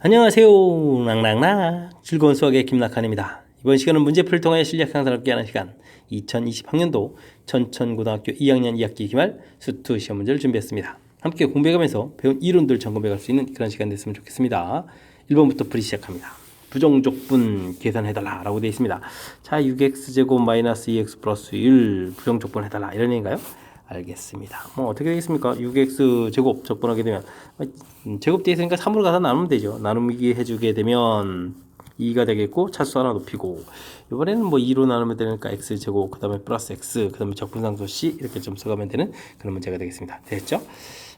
안녕하세요. 낭낭낭 즐거운 수학의 김낙한입니다. 이번 시간은 문제풀이를 통해 실력 향상을 얻게 하는 시간 2020학년도 전천고등학교 2학년 2학기 기말 수투 시험 문제를 준비했습니다. 함께 공부해가면서 배운 이론들 점검해갈 수 있는 그런 시간 됐으면 좋겠습니다. 1번부터 풀이 시작합니다. 부정적분 계산해달라 라고 되어 있습니다. 자, 6x제곱 마이너스 2x 플러스 1 부정적분 해달라 이런 얘기인가요? 알겠습니다. 뭐 어떻게 되겠습니까? 6x 제곱 적분하게 되면 제곱되어 있으니까 3으로 가서 나누면 되죠. 나누기 해주게 되면 2가 되겠고 차수 하나 높이고 이번에는 뭐 2로 나누면 되니까 x 제곱 그 다음에 플러스 x 그 다음에 적분상수 c 이렇게 좀 써가면 되는 그런 문제가 되겠습니다. 됐죠?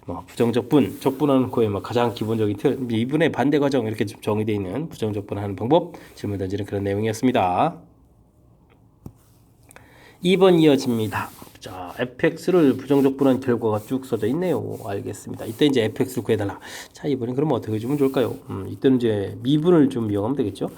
뭐 부정적분, 적분하는 거에 뭐 가장 기본적인 틀, 미분의 반대 과정 이렇게 좀 정의되어 있는 부정적분하는 방법 질문 던지는 그런 내용이었습니다. 2번 이어집니다. 자, fx를 부정적분한 결과가 쭉 써져 있네요. 알겠습니다. 이때 이제 fx를 구해달라. 자, 이번엔 그러면 어떻게 주면 좋을까요? 이때는 이제 미분을 좀 이용하면 되겠죠.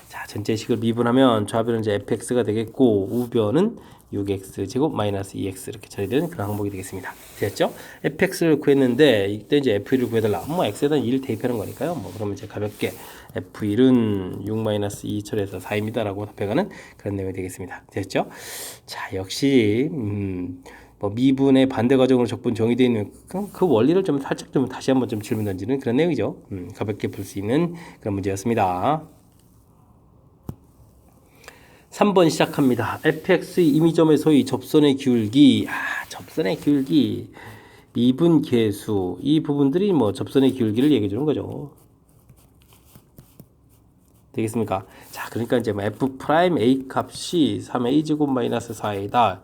자, 전체식을 미분하면 좌변은 이제 fx가 되겠고 우변은 6x 제곱 마이너스 2x 이렇게 처리되는 그런 항목이 되겠습니다. 됐죠? fx를 구했는데 이때 이제 f1을 구해달라. 뭐 x에다 2를 대입하는 거니까요. 뭐 그러면 이제 가볍게 f1은 6 마이너스 2 처리해서 4입니다 라고 답해가는 그런 내용이 되겠습니다. 됐죠? 자, 역시 뭐 미분의 반대 과정으로 적분 정의되어 있는 그 원리를 좀 살짝 좀 다시 한번 좀 질문 던지는 그런 내용이죠. 가볍게 풀 수 있는 그런 문제였습니다. 3번 시작합니다. fx 임의점의 소위 접선의 기울기, 접선의 기울기, 미분 계수 이 부분들이 뭐 접선의 기울기를 얘기해 주는 거죠. 되겠습니까? 자, 그러니까 이제 뭐 f 프라임 a 값이 3a 제곱 마이너스 4a다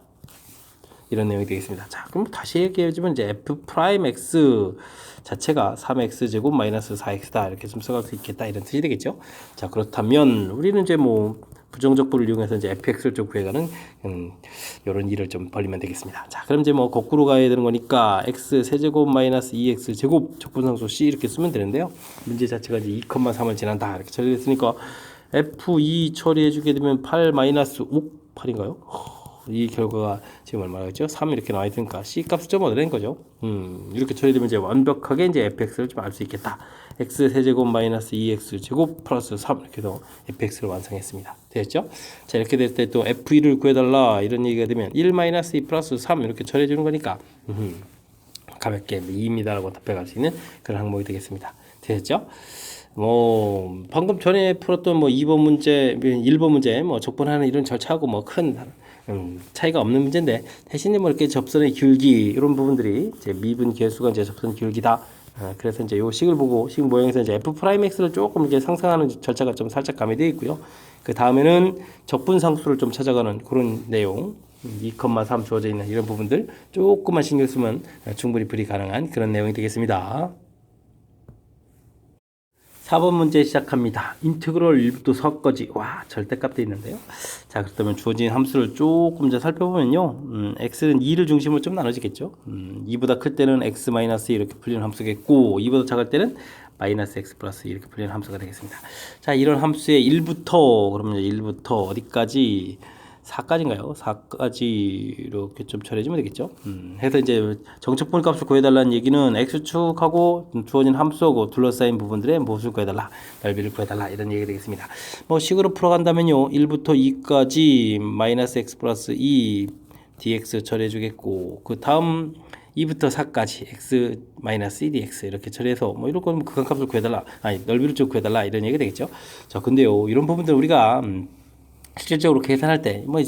이런 내용이 되겠습니다. 자, 그럼 다시 얘기해주면 이제 f 프라임 x 자체가 3x 제곱 마이너스 4x다 이렇게 좀 써갈 수 있겠다 이런 뜻이 되겠죠. 자, 그렇다면 우리는 이제 뭐 부정적분을 이용해서 이제 fx를 좀 구해가는 이런 일을 좀 벌리면 되겠습니다. 자, 그럼 이제 뭐 거꾸로 가야 되는 거니까 x 세제곱 마이너스 2x 제곱 적분상수 c 이렇게 쓰면 되는데요. 문제 자체가 이제 2,3을 지난다 이렇게 처리했으니까 f2 처리해주게 되면 8 마이너스 5 8인가요? 이 결과가 지금 얼마였죠? 3 이렇게 나와 있으니까 c 값을 좀 얻어낸 거죠. 이렇게 처리되면 이제 완벽하게 이제 fx를 좀 알 수 있겠다. x 세제곱 마이너스 2x 제곱 플러스 3 이렇게 해서 fx를 완성했습니다. 됐죠? 자, 이렇게 될 때 또 f1을 구해달라 이런 얘기가 되면 1 마이너스 2 플러스 3 이렇게 처리해 주는 거니까 가볍게 2입니다라고 답해갈 수 있는 그런 항목이 되겠습니다. 됐죠? 뭐 방금 전에 풀었던 뭐 2번 문제, 1번 문제 뭐 적분하는 이런 절차하고 뭐 큰 차이가 없는 문제인데 대신에 뭐 이렇게 접선의 기울기 이런 부분들이 이제 미분 계수가 이제 접선 기울기다. 그래서 이제 요 식을 보고 식 모형에서 이제 f 프라임 x를 조금 이제 상상하는 절차가 좀 살짝 가미되어 있고요. 그 다음에는 적분 상수를 좀 찾아가는 그런 내용. 2,3 주어져 있는 이런 부분들 조금만 신경 쓰면 충분히 풀이 가능한 그런 내용이 되겠습니다. 4번 문제 시작합니다. 인테그럴 1부터 4까지 와 절대값 돼 있는데요. 자, 그렇다면 주어진 함수를 조금 더 살펴보면요. x는 2를 중심으로 좀 나눠지겠죠. 2보다 클 때는 x 마이너스 이렇게 풀리는 함수겠고 2보다 작을 때는 마이너스 x 플러스 이렇게 풀리는 함수가 되겠습니다. 자, 이런 함수의 1부터 그러면 1부터 어디까지 4까지인가요? 4까지 이렇게 좀 처리해주면 되겠죠. 해서 이제 정적분 값을 구해달라는 얘기는 x축하고 주어진 함수하고 둘러싸인 부분들의 무엇을 구해달라, 넓이를 구해달라 이런 얘기가 되겠습니다. 뭐 식으로 풀어간다면요, 1부터 2까지 마이너스 x 플러스 2 dx 처리해주겠고 그 다음 2부터 4까지 x 마이너스 2dx 이렇게 처리해서 뭐 이런 건 극한값을 구해달라, 아니 넓이를 좀 구해달라 이런 얘기가 되겠죠. 자, 근데요 이런 부분들 우리가 실질적으로 계산할 때, 뭐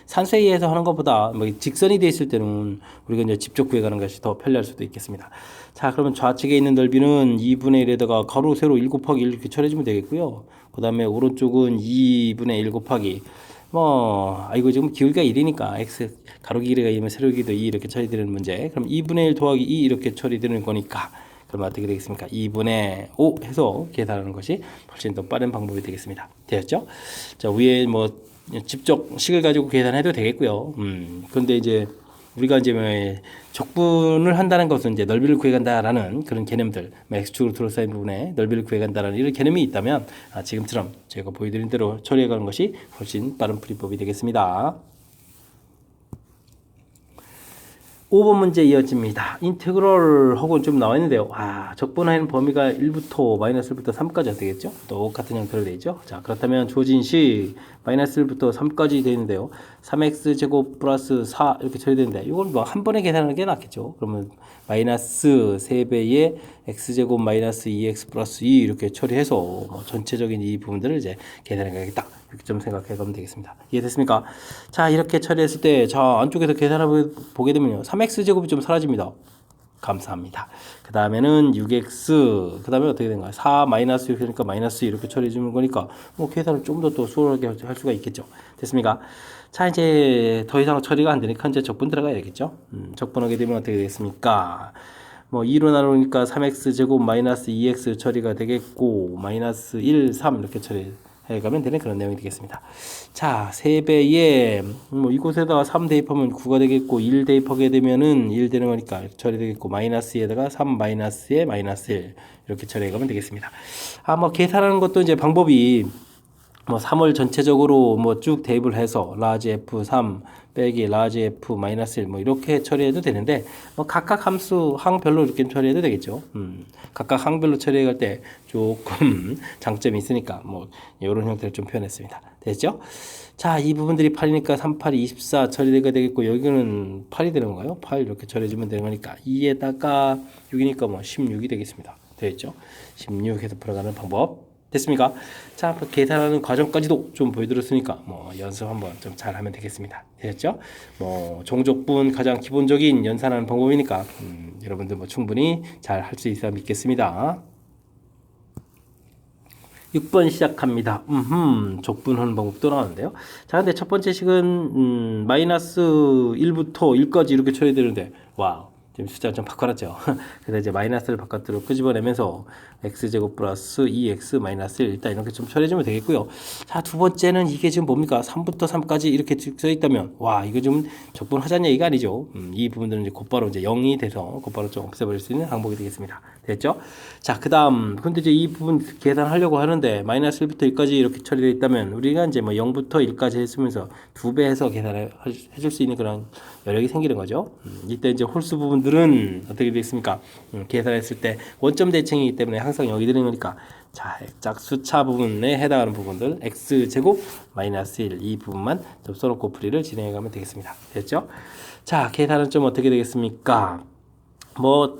산수에 의해서 하는 것보다, 뭐, 직선이 돼 있을 때는 우리가 이제 직접 구해가는 것이 더 편리할 수도 있겠습니다. 자, 그러면 좌측에 있는 넓이는 2분의 1에다가 가로, 세로 1 곱하기 1 이렇게 처리해주면 되겠고요. 그 다음에 오른쪽은 2분의 1 곱하기, 이거 지금 기울기가 1이니까, x, 가로 길이가 2면 세로 길이도 2 이렇게 처리되는 문제. 그럼 2분의 1 더하기 2 이렇게 처리되는 거니까, 그럼 어떻게 되겠습니까? 2분의 5 해서 계산하는 것이 훨씬 더 빠른 방법이 되겠습니다. 되었죠? 자, 위에 뭐 직접 식을 가지고 계산해도 되겠고요. 그런데 이제 우리가 이제 뭐 적분을 한다는 것은 이제 넓이를 구해간다라는 그런 개념들, x축으로 둘러싸인 부분에 넓이를 구해간다라는 이런 개념이 있다면 지금처럼 제가 보여드린 대로 처리해가는 것이 훨씬 빠른 풀이법이 되겠습니다. 5번 문제 이어집니다. 인테그럴 혹은 좀 나와 있는데요. 적분하는 범위가 1부터 마이너스 1부터 3까지 되겠죠? 똑같은 형태로 되어 있죠? 자, 그렇다면 주어진 식 마이너스 1부터 3까지 되어 있는데요. 3x 제곱 플러스 4 이렇게 처리되는데 이걸 뭐 한 번에 계산하는 게 낫겠죠? 그러면 마이너스 3배의 x제곱 마이너스 2x 플러스 2 이렇게 처리해서 뭐 전체적인 이 부분들을 이제 계산해 가겠다. 이렇게 좀 생각해 가면 되겠습니다. 이해됐습니까? 자, 이렇게 처리했을 때, 자, 안쪽에서 계산해 보게 되면요. 3x제곱이 좀 사라집니다. 감사합니다. 그 다음에는 6x, 그 다음에 어떻게 된가요? 4 마이너스 6 이니까 마이너스 이렇게 처리해 주는 거니까, 뭐, 계산을 좀 더 또 수월하게 할 수가 있겠죠. 됐습니까? 자, 이제 더 이상 처리가 안 되니까 이제 적분 들어가야 되겠죠. 적분하게 되면 어떻게 되겠습니까? 뭐 2로 나누니까 3x제곱 마이너스 2x 처리가 되겠고 마이너스 1, 3 이렇게 처리해가면 되는 그런 내용이 되겠습니다. 자, 3배에 뭐 이곳에다가 3 대입하면 9가 되겠고 1 대입하게 되면은 1 되는 거니까 처리되겠고 마이너스에다가 3 마이너스에 마이너스 1 이렇게 처리해가면 되겠습니다. 뭐 계산하는 것도 이제 방법이 뭐 3을 전체적으로 뭐 쭉 대입을 해서 라지 F3 빼기 라지 F 마이너스 1 뭐 이렇게 처리해도 되는데 뭐 각각 함수 항별로 이렇게 처리해도 되겠죠. 각각 항별로 처리할 때 조금 장점이 있으니까 뭐 이런 형태를 좀 표현했습니다. 됐죠? 자, 이 부분들이 8이니까 3, 8, 24 처리가 되겠고 여기는 8이 되는 건가요? 8 이렇게 처리해주면 되는 거니까 2에다가 6이니까 뭐 16이 되겠습니다. 되겠죠? 16 해서 풀어가는 방법. 됐습니까? 자, 계산하는 과정까지도 좀 보여드렸으니까 뭐 연습 한번 좀 잘하면 되겠습니다. 됐죠? 뭐 종족분 가장 기본적인 연산하는 방법이니까 여러분들 뭐 충분히 잘 할 수 있어 믿겠습니다. 6번 시작합니다. 적분하는 방법도 나오는데요. 자, 근데 첫 번째 식은 마이너스 1부터 1까지 이렇게 처리해야 되는데 와우. 지금 숫자를 좀 바꿔놨죠. 그래서 이제 마이너스를 바깥으로 끄집어내면서 x제곱 플러스 2x 마이너스 1 일단 이렇게 좀 처리해주면 되겠고요. 자, 두 번째는 이게 지금 뭡니까? 3부터 3까지 이렇게 써있다면 와, 이거 좀 적분하자는 얘기가 아니죠. 이 부분들은 이제 곧바로 이제 0이 돼서 곧바로 좀 없애버릴 수 있는 항목이 되겠습니다. 됐죠? 자, 그 다음 근데 이제 이 부분 계산하려고 하는데 마이너스 1부터 1까지 이렇게 처리되어 있다면 우리가 이제 뭐 0부터 1까지 했으면서 2배 해서 계산을 해줄 수 있는 그런 여력이 생기는 거죠. 이때 이제 홀수 부분들은 어떻게 되겠습니까? 계산했을 때 원점 대칭이기 때문에 항상 여기 되는 거니까 자, 짝수차 부분에 해당하는 부분들 x제곱 마이너스 1 이 부분만 좀 써놓고 풀이를 진행해 가면 되겠습니다. 됐죠? 자, 계산은 좀 어떻게 되겠습니까? 뭐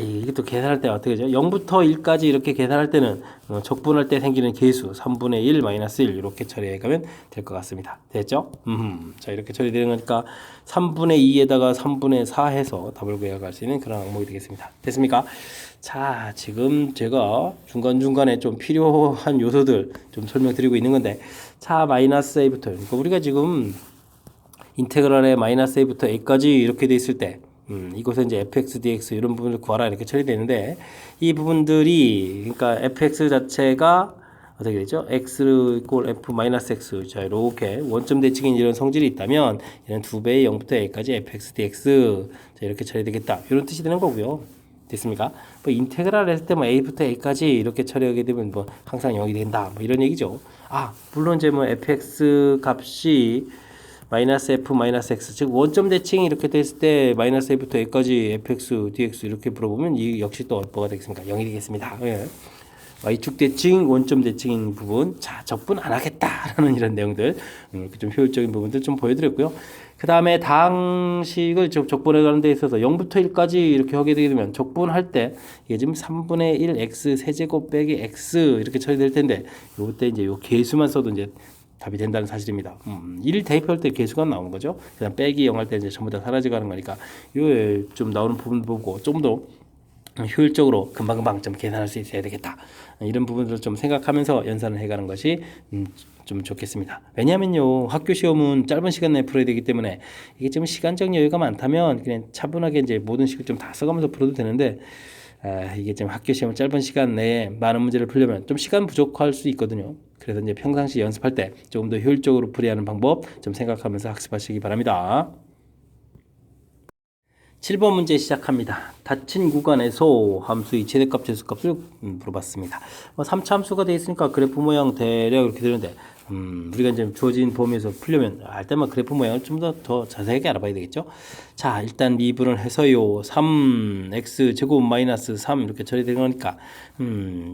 이게 또 계산할 때 어떻게 되죠? 0부터 1까지 이렇게 계산할 때는 적분할 때 생기는 계수 3분의 1 마이너스 1 이렇게 처리해 가면 될 것 같습니다. 됐죠? 자, 이렇게 처리되는 거니까 3분의 2에다가 3분의 4 해서 답을 구해갈 수 있는 그런 항목이 되겠습니다. 됐습니까? 자, 지금 제가 중간중간에 좀 필요한 요소들 좀 설명드리고 있는 건데 자, 마이너스 a부터 그러니까 우리가 지금 인테그랄의 마이너스 a부터 a까지 이렇게 돼 있을 때 이곳에 이제 fx, dx 이런 부분을 구하라 이렇게 처리되는데 이 부분들이 그러니까 fx 자체가 어떻게 되죠? x 이꼴 f 마이너스 x 자 이렇게 원점 대칭인 이런 성질이 있다면 이런 2배의 0부터 a까지 fx, dx 자 이렇게 처리되겠다 이런 뜻이 되는 거고요. 됐습니까? 뭐 인테그랄 했을 때 뭐 a부터 a까지 이렇게 처리하게 되면 뭐 항상 0이 된다 뭐 이런 얘기죠. 물론 이제 뭐 fx 값이 마이너스 f 마이너스 x 즉 원점 대칭이 이렇게 됐을 때 마이너스 a부터 a까지 fx dx 이렇게 물어보면 이 역시 또 뭐가 되겠습니까? 0이 되겠습니다. 예. y축 대칭 원점 대칭인 부분 자 적분 안 하겠다라는 이런 내용들 이렇게 좀 효율적인 부분들 좀 보여드렸고요. 그 다음에 다항식을 적분해 가는 데 있어서 0부터 1까지 이렇게 하게 되게 되면 적분할 때 이게 지금 3분의 1 x 세제곱 빼기 x 이렇게 처리될 텐데 요때 이제 요 계수만 써도 이제 답이 된다는 사실입니다. 1 대입할 때 계수가 나오는 거죠. 그다음 빼기 0 할 때 이제 전부 다 사라져가는 거니까 요에 좀 나오는 부분 보고 좀 더 효율적으로 금방금방 좀 계산할 수 있어야 되겠다. 이런 부분들을 좀 생각하면서 연산을 해가는 것이 좀 좋겠습니다. 왜냐하면요 학교 시험은 짧은 시간 내에 풀어야 되기 때문에 이게 좀 시간적 여유가 많다면 그냥 차분하게 이제 모든 식을 좀 다 써가면서 풀어도 되는데 이게 좀 학교 시험은 짧은 시간 내에 많은 문제를 풀려면 좀 시간 부족할 수 있거든요. 그래서 이제 평상시 연습할 때 조금 더 효율적으로 풀이하는 방법 좀 생각하면서 학습하시기 바랍니다. 7번 문제 시작합니다. 닫힌 구간에서 함수의 최대값, 최소값을 물어봤습니다. 3차 함수가 되어 있으니까 그래프 모양 대략 이렇게 되는데 우리가 이제 주어진 범위에서 풀려면 알 때만 그래프 모양을 좀 더 자세하게 알아봐야 되겠죠. 자, 일단 미분을 해서요. 3x 제곱 마이너스 3 이렇게 처리되는 거니까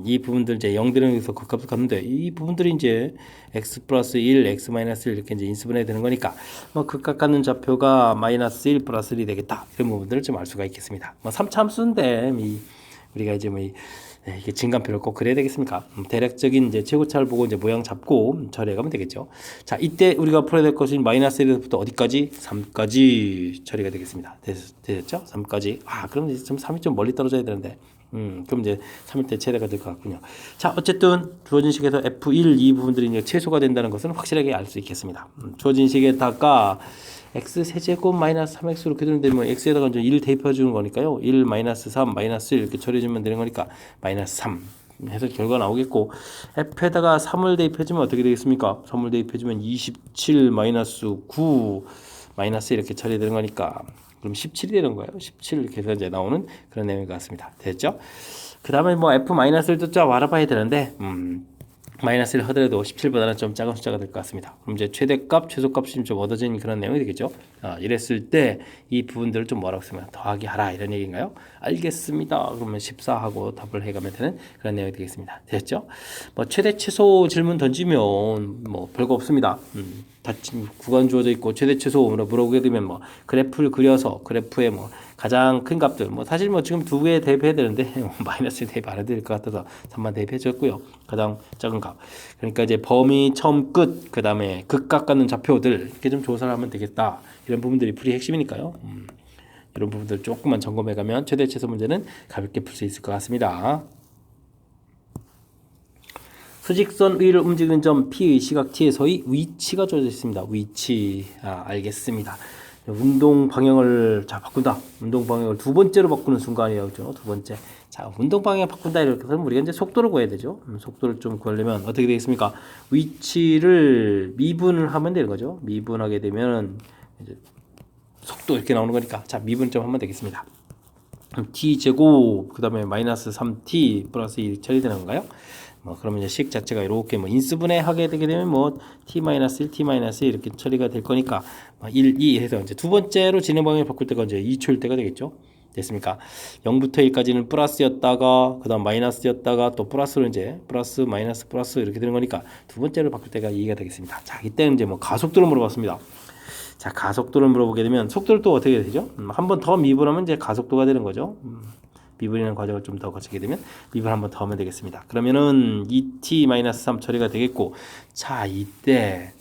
이 부분들 이제 0대령에서 그 값을 갖는데 이 부분들이 이제 x 플러스 1, x 마이너스 1 이렇게 이제 인수분해 되는 거니까 극각 갖는 좌표가 마이너스 1 플러스 1이 되겠다. 이런 부분들을 좀 알 수가 있겠습니다. 3차 함수인데 우리가 이제 이게 진간표를 꼭 그려야 되겠습니까? 대략적인 이제 최고차를 보고 이제 모양 잡고 처리해 가면 되겠죠. 자, 이때 우리가 풀어야 될 것은 마이너스 1부터 어디까지? 3까지 처리가 되겠습니다. 되셨죠? 3까지. 그럼 이제 좀 3이 좀 멀리 떨어져야 되는데. 그럼 이제 3일 때 최대가 될 것 같군요. 자, 어쨌든 주어진 식에서 F1, 이 부분들이 이제 최소가 된다는 것은 확실하게 알 수 있겠습니다. 주어진 식에다가 x 세제곱 마이너스 3x 이렇게 되는데 뭐 x에다가 이제 1 대입해 주는 거니까요. 1 마이너스 3 마이너스 1 이렇게 처리해 주면 되는 거니까 마이너스 3 해서 결과 나오겠고 f에다가 3을 대입해 주면 어떻게 되겠습니까? 3을 대입해 주면 27 마이너스 9 마이너스 이렇게 처리되는 거니까 그럼 17이 되는 거예요. 17 이렇게 해서 이제 나오는 그런 내용인 것 같습니다. 됐죠? 그 다음에 뭐 f 마이너스를 또 좀 알아봐야 되는데 마이너스를 하더라도 17보다는 좀 작은 숫자가 될 것 같습니다. 그럼 이제 최대값, 최소값이 좀 얻어지는 그런 내용이 되겠죠. 이랬을 때 이 부분들을 좀 뭐라고 쓰면 더하기 하라 이런 얘기인가요? 알겠습니다. 그러면 14하고 답을 해가면 되는 그런 내용이 되겠습니다. 됐죠? 뭐 최대 최소 질문 던지면 뭐 별거 없습니다. 닫힌 구간 주어져 있고 최대 최소로 물어보게 되면 뭐 그래프를 그려서 그래프에 뭐 가장 큰 값들 뭐 사실 뭐 지금 두 개 대입해야 되는데 마이너스 대입 안 해도 될 것 같아서 3만 대입해 줬고요. 가장 작은 값. 그러니까 이제 범위 처음 끝 그다음에 극각 갖는 좌표들 이렇게 좀 조사를 하면 되겠다. 이런 부분들이 풀이 핵심이니까요. 이런 부분들 조금만 점검해 가면 최대 최소 문제는 가볍게 풀 수 있을 것 같습니다. 수직선 위를 움직이는 점 P의 시각 T에서의 위치가 주어져 있습니다. 위치 알겠습니다. 운동 방향을 바꾼다. 운동 방향을 두 번째로 바꾸는 순간이에요. 그죠? 두 번째. 자, 운동 방향 바꾼다 이렇게 하면 우리가 이제 속도를 구해야 되죠. 속도를 좀 구하려면 어떻게 되겠습니까? 위치를 미분을 하면 되는 거죠. 미분하게 되면 이제 속도 이렇게 나오는 거니까 자, 미분 좀 하면 되겠습니다. t 제곱 그다음에 마이너스 3t 플러스 1 처리되는 건가요? 그러면 이제 식 자체가 이렇게 인수분해 하게 되게 되면 t-1, t-1 이렇게 처리가 될 거니까 1, 2 해서 이제 두 번째로 진행 방향을 바꿀 때가 이제 2초일 때가 되겠죠. 됐습니까? 0부터 1까지는 플러스였다가 그다음 마이너스였다가 또 플러스로 이제 플러스 마이너스 플러스 이렇게 되는 거니까 두 번째로 바꿀 때가 2가 되겠습니다. 자, 이때는 이제 가속도를 물어봤습니다. 자, 가속도를 물어보게 되면 속도를 또 어떻게 되죠? 한 번 더 미분하면 이제 가속도가 되는 거죠. 미분이라는 과정을 좀 더 거치게 되면 미분 한 번 더 하면 되겠습니다. 그러면은 2t-3 처리가 되겠고, 자, 이때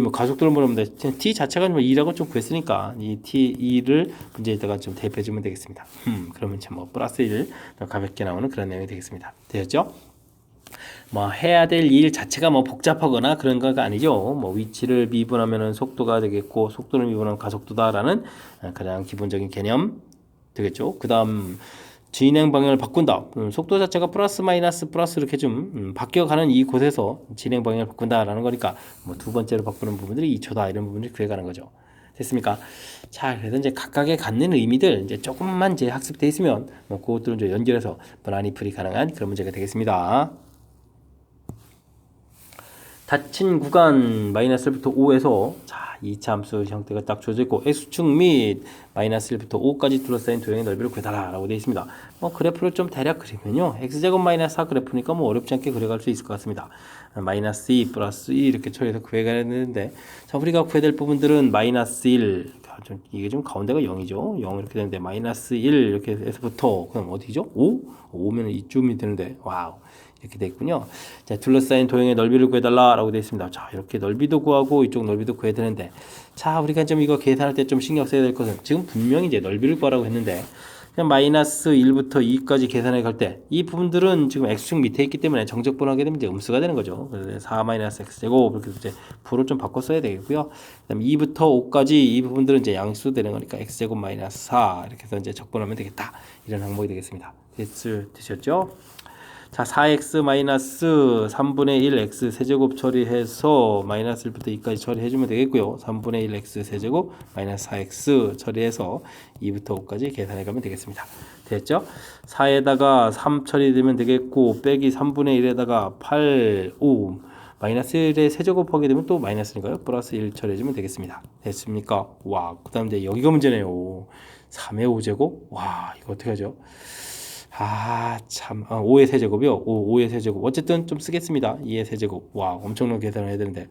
뭐 가속도를 물으면 돼. t 자체가 뭐 2라고 좀 구했으니까 이 t2를 문제에다가 좀 대입해 주면 되겠습니다. 그러면 뭐 플러스 1 가볍게 나오는 그런 내용이 되겠습니다. 되었죠? 뭐 해야 될 일 자체가 뭐 복잡하거나 그런 거가 아니죠. 뭐 위치를 미분하면은 속도가 되겠고 속도를 미분하면 가속도다라는 가장 기본적인 개념 되겠죠. 그다음 진행 방향을 바꾼다. 속도 자체가 플러스 마이너스 플러스 이렇게 좀 바뀌어가는 이 곳에서 진행 방향을 바꾼다라는 거니까 뭐 두 번째로 바꾸는 부분들이 2초다 이런 부분들이 그래가는 거죠. 됐습니까? 자, 그래서 이제 각각의 갖는 의미들 이제 조금만 이제 학습돼 있으면 뭐 그것들을 이제 연결해서 많이 풀이 가능한 그런 문제가 되겠습니다. 닫힌 구간 마이너스 1부터 5에서 자, 2차 함수 형태가 딱 주어져 있고 x축 및 마이너스 1부터 5까지 둘러싸인 도형의 넓이를 구해달라 라고 되어 있습니다. 그래프를 좀 대략 그리면요. x제곱 마이너스 4 그래프니까 뭐 어렵지 않게 그려갈 수 있을 것 같습니다. 마이너스 2 플러스 2 이렇게 처리해서 구해가야 되는데 자, 우리가 구해야 될 부분들은 마이너스 1 이게 좀 가운데가 0이죠. 0 이렇게 되는데 마이너스 1 이렇게 해서부터 그럼 어디죠? 5? 5면 이쯤이 되는데 와우. 이렇게 되어 있군요. 자, 둘러싸인 도형의 넓이를 구해달라라고 되어 있습니다. 자, 이렇게 넓이도 구하고 이쪽 넓이도 구해야 되는데, 자, 우리가 좀 이거 계산할 때 좀 신경 써야 될 것은 지금 분명히 이제 넓이를 구하라고 했는데, 그냥 마이너스 1부터 2까지 계산해 갈 때 이 부분들은 지금 x축 밑에 있기 때문에 정적분 하게 되면 이제 음수가 되는 거죠. 그래서 4 마이너스 x제곱 이렇게 이제 부를 좀 바꿔 써야 되겠고요. 그다음 2부터 5까지 이 부분들은 이제 양수 되는 거니까 x제곱 마이너스 4 이렇게 해서 이제 적분하면 되겠다. 이런 항목이 되겠습니다. 되셨죠? 자, 자, 4x 마이너스 3분의 1 x 세제곱 처리해서 마이너스 1부터 2까지 처리해주면 되겠고요. 3분의 1 x 세제곱 마이너스 4x 처리해서 2부터 5까지 계산해가면 되겠습니다. 됐죠? 4에다가 3 처리되면 되겠고 빼기 3분의 1에다가 8, 5 마이너스 1에 세제곱하게 되면 또 마이너스니까요. 플러스 1 처리해주면 되겠습니다. 됐습니까? 와, 그 다음 이제 여기가 문제네요. 3의 5제곱? 와, 이거 어떻게 하죠? 아, 참. 5의 세제곱이요? 5의 세제곱. 어쨌든 좀 쓰겠습니다. 2의 세제곱. 와, 엄청난 계산을 해야 되는데.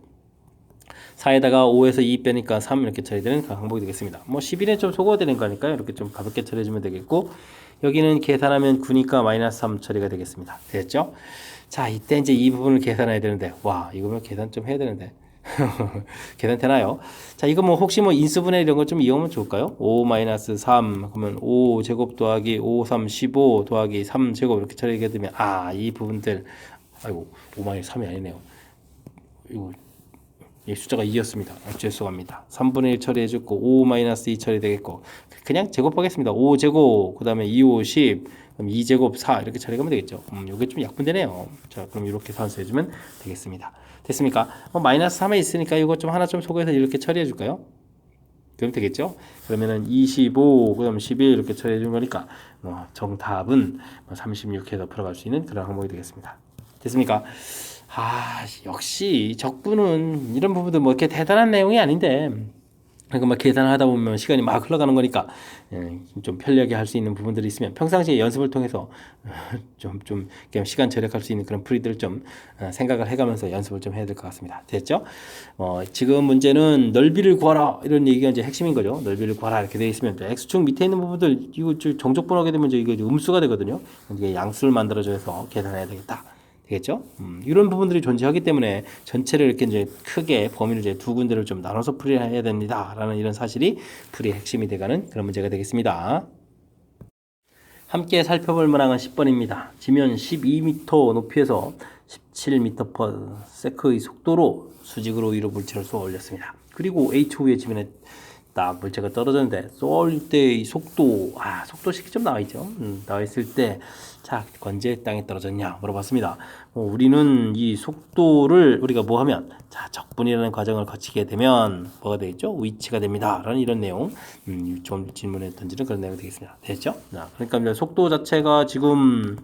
4에다가 5에서 2 빼니까 3 이렇게 처리되는 그 항목이 되겠습니다. 뭐 11에 좀 소거가 되는 거니까요. 이렇게 좀 가볍게 처리해주면 되겠고, 여기는 계산하면 9니까 마이너스 3 처리가 되겠습니다. 됐죠? 자, 이때 이제 이 부분을 계산해야 되는데, 와, 이거면 계산 좀 해야 되는데. 계산 되나요? 자, 이거 뭐 혹시 뭐 인수분해 이런 거 좀 이용하면 좋을까요? 5 마이너스 3 그러면 5 제곱 더하기 5 3 15 더하기 3 제곱 이렇게 처리하게 되면 이 부분들 아이고 5 마이너스 3이 아니네요. 이거 이 숫자가 2였습니다. 죄송합니다. 3분의 1 처리해줬고 5 마이너스 2 처리되겠고 그냥 제곱하겠습니다. 5 제곱 그 다음에 2 5 10 그럼 2 제곱 4 이렇게 처리하면 되겠죠. 이게 좀 약분되네요. 자, 그럼 이렇게 산수해주면 되겠습니다. 됐습니까? 마이너스 3에 있으니까 이거 좀 하나 좀 소개해서 이렇게 처리해 줄까요? 그럼 되겠죠? 그러면은 25, 그다음 11 이렇게 처리해 준 거니까 정답은 36해서 풀어갈 수 있는 그런 항목이 되겠습니다. 됐습니까? 역시 적분은 이런 부분도 뭐 이렇게 대단한 내용이 아닌데 그러니까 막 계산을 하다 보면 시간이 막 흘러가는 거니까 좀 편리하게 할 수 있는 부분들이 있으면 평상시에 연습을 통해서 좀 그냥 시간 절약할 수 있는 그런 풀이들을 좀 생각을 해가면서 연습을 좀 해야 될 것 같습니다. 됐죠? 지금 문제는 넓이를 구하라 이런 얘기가 이제 핵심인 거죠. 넓이를 구하라 이렇게 되어 있으면 x축 밑에 있는 부분들 이거 정적분하게 되면 이거 음수가 되거든요. 이게 양수를 만들어줘서 계산해야 되겠다. 되겠죠? 이런 부분들이 존재하기 때문에 전체를 이렇게 이제 크게 범위를 이제 두 군데를 좀 나눠서 풀이해야 됩니다라는 이런 사실이 풀이의 핵심이 되가는 그런 문제가 되겠습니다. 함께 살펴볼 문항은 10번입니다. 지면 12m 높이에서 17m/s의 속도로 수직으로 위로 물체를 쏘아 올렸습니다. 그리고 H 후에 지면에 딱 물체가 떨어졌는데 쏠 때의 속도식이 좀 나와 있죠. 나와 있을 때 자, 언제 땅에 떨어졌냐 물어봤습니다. 우리는 이 속도를 우리가 뭐 하면 자, 적분이라는 과정을 거치게 되면 뭐가 되겠죠? 위치가 됩니다. 라는 이런 내용 좀 질문에 던지는 그런 내용이 되겠습니다. 됐죠? 그러니까 이제 속도 자체가 지금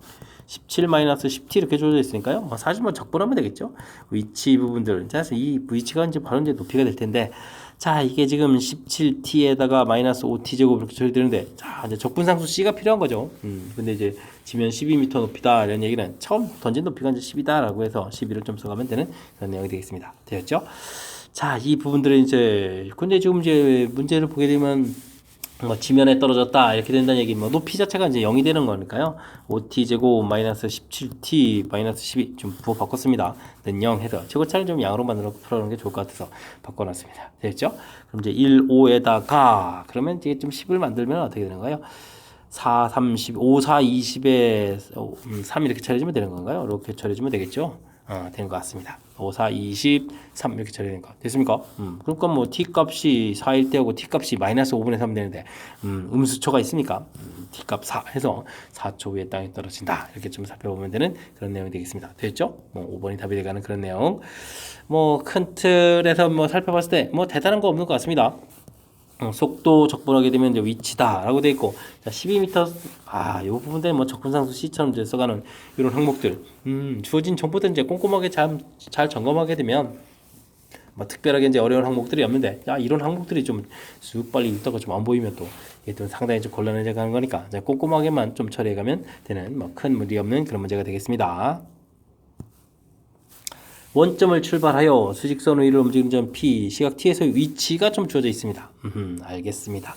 17-10t 이렇게 주어져 있으니까요. 사실 뭐 적분하면 되겠죠. 위치 부분들. 그래서 이 위치가 이제 바로 이제 높이가 될 텐데 자, 이게 지금 17t에다가 마이너스 5t 제곱 이렇게 처리되는데 자, 이제 적분상수 c가 필요한 거죠. 근데 이제 지면 12m 높이다 이런 얘기는 처음 던진 높이가 이제 10이다라고 해서 12를 좀 써가면 되는 그런 내용이 되겠습니다. 되었죠? 자, 이 부분들은 이제 근데 지금 이제 문제를 보게 되면 지면에 떨어졌다 이렇게 된다는 얘기 높이 자체가 이제 0이 되는 거니까요. 5t 제곱 마이너스 17t 마이너스 12 좀 부호 바꿨습니다. 는 0 해서 제곱차를 좀 양으로 만들어 풀어놓는 게 좋을 것 같아서 바꿔놨습니다. 됐죠? 그럼 이제 1, 5에다가 그러면 이게 좀 10을 만들면 어떻게 되는가요? 4, 30, 5, 4, 20에 3 이렇게 처리해주면 되는 건가요? 이렇게 처리해주면 되겠죠? 된 것 같습니다. 5, 4, 20, 3 이렇게 처리된 거 됐습니까? 그러니까 뭐 t 값이 4일 때하고 t 값이 마이너스 5분의 3 되는데 음수초가 있으니까 t 값 4 해서 4초 후에 땅에 떨어진다 이렇게 좀 살펴보면 되는 그런 내용이 되겠습니다. 됐죠? 5번이 답이 되가는 그런 내용. 큰 틀에서 살펴봤을 때 대단한 거 없는 것 같습니다. 속도 적분하게 되면 이제 위치다라고 되어 있고, 자, 12m, 이 부분들 적분상수 C처럼 이제 써가는 이런 항목들, 주어진 정보들 이제 꼼꼼하게 잘 점검하게 되면, 특별하게 이제 어려운 항목들이 없는데, 이런 항목들이 좀 쑥 빨리 읽다가 좀 안 보이면 또, 이게 또 상당히 좀 곤란해져 가는 거니까, 꼼꼼하게만 좀 처리해가면 되는 큰 무리 없는 그런 문제가 되겠습니다. 원점을 출발하여 수직선 위를 움직이는 점 P, 시각 T에서의 위치가 좀 주어져 있습니다. 알겠습니다.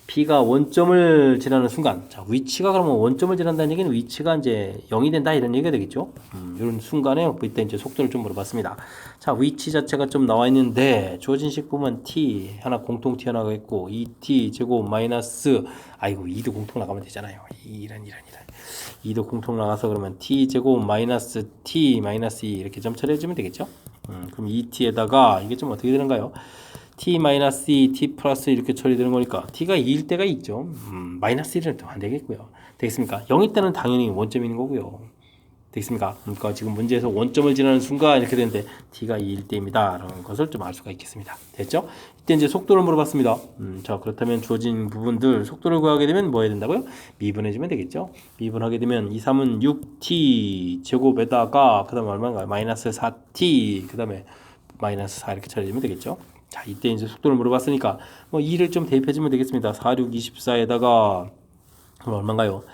P가 원점을 지나는 순간, 자, 위치가 그러면 원점을 지난다는 얘기는 위치가 이제 0이 된다 이런 얘기가 되겠죠. 이런 순간에 이때 이제 속도를 좀 물어봤습니다. 자, 위치 자체가 좀 나와 있는데 주어진 식 보면 T 하나 공통 T 하나가 있고 2T 제곱 마이너스 2도 공통 나가면 되잖아요. 이런 2도 공통 나가서 그러면 t 제곱 마이너스 t 마이너스 2 이렇게 점 처리해주면 되겠죠. 그럼 2t에다가 이게 좀 어떻게 되는가요? t 마이너스 2, t 플러스 이렇게 처리되는 거니까 t가 2일 때가 있죠. 마이너스 1은 또 안 되겠고요. 되겠습니까? 0일 때는 당연히 원점인 거고요. 되겠습니까? 그러니까 지금 문제에서 원점을 지나는 순간 이렇게 되는데 t가 2일 때입니다. 라는 것을 좀 알 수가 있겠습니다. 됐죠? 이때 이제 속도를 물어봤습니다. 자, 그렇다면 주어진 부분들 속도를 구하게 되면 뭐 해야 된다고요? 미분해주면 되겠죠? 미분하게 되면 2, 3은 6t 제곱에다가 그 다음에 얼마인가요? 마이너스 4t 그 다음에 마이너스 4 이렇게 처리해주면 되겠죠? 자, 이때 이제 속도를 물어봤으니까 뭐 2를 좀 대입해주면 되겠습니다. 4, 6, 24에다가 그럼 얼마인가요?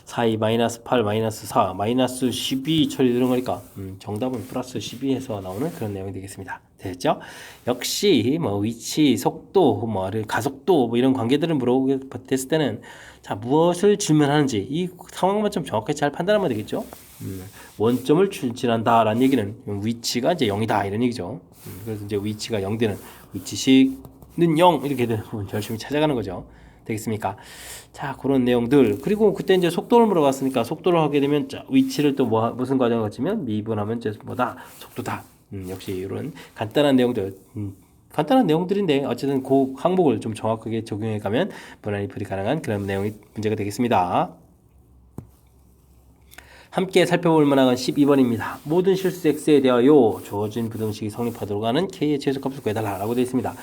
4, 2, 마이너스 8, 마이너스 4, 마이너스 12 처리되는 거니까 정답은 플러스 12에서 나오는 그런 내용이 되겠습니다. 됐죠? 역시 뭐 위치, 속도, 뭐 가속도 뭐 이런 관계들을 물어봤을 때는 자 무엇을 질문하는지 이 상황만 좀 정확하게 잘 판단하면 되겠죠? 원점을 지난다라는 얘기는 위치가 이제 0이다 이런 얘기죠. 그래서 이제 위치가 0 되는 위치식는 0 이렇게 되는 부분 열심히 찾아가는 거죠. 되겠습니까? 자, 그런 내용들. 그리고 그때 이제 속도를 물어봤으니까 속도를 하게 되면 자, 위치를 또 무슨 과정을 거치면 미분하면 이제 뭐다? 속도다. 역시 이런 간단한 내용들. 간단한 내용들인데 어쨌든 그 항목을 좀 정확하게 적용해 가면 무난히 풀이 가능한 그런 내용이 문제가 되겠습니다. 함께 살펴볼 만한 12번입니다. 모든 실수 x에 대하여 주어진 부등식이 성립하도록 하는 k의 최소값을 구해달라고 되어 있습니다.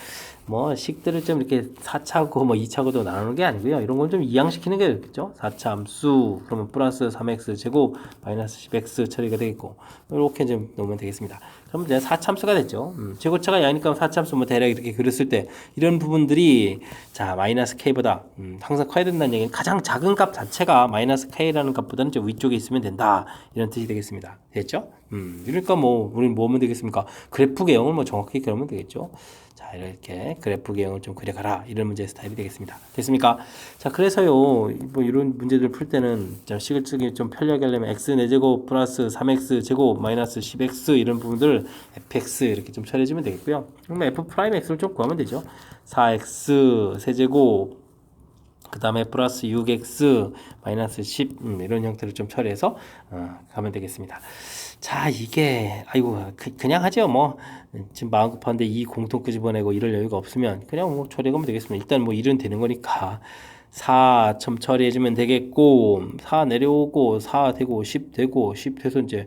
뭐 식들을 좀 이렇게 4차고 뭐 2차고도 나누는 게 아니고요. 이런 걸 좀 이양시키는 게 좋겠죠. 4차 함수 그러면 플러스 3x 제곱 마이너스 10x 처리가 되겠고 이렇게 좀 놓으면 되겠습니다. 그러면 이제 4차 함수가 됐죠. 최고차가 양이니까 4차 함수 뭐 대략 이렇게 그렸을 때 이런 부분들이 자 마이너스 k보다 항상 커야 된다는 얘기는 가장 작은 값 자체가 마이너스 k라는 값보다는 좀 위쪽에 있으면 된다 이런 뜻이 되겠습니다. 됐죠? 그러니까 뭐 우리는 뭐 하면 되겠습니까? 그래프 개형을 뭐 정확히 그리면 되겠죠. 자 이렇게 그래프 개형을 좀 그려가라 이런 문제 스타일이 되겠습니다. 됐습니까? 자 그래서요 뭐 이런 문제들 풀 때는 식을 쓰기 좀 편리하게 하려면 x 4제곱 플러스 3x 제곱 마이너스 10x 이런 부분들 fx 이렇게 좀 처리해주면 되겠고요. 그러면 f 프라임 x를 좀 구하면 되죠. 4x 세제곱 그 다음에 플러스 6x 마이너스 10 이런 형태를 좀 처리해서 가면 되겠습니다. 자 이게 아이고 그냥 하죠 뭐 지금 마음 급한데 이 공통 끄집어내고 이럴 여유가 없으면 그냥 뭐 처리하면 되겠습니다. 일단 뭐 1은 되는 거니까 4 점 처리해주면 되겠고 4 내려오고 4 되고 10 되고 10 돼서 이제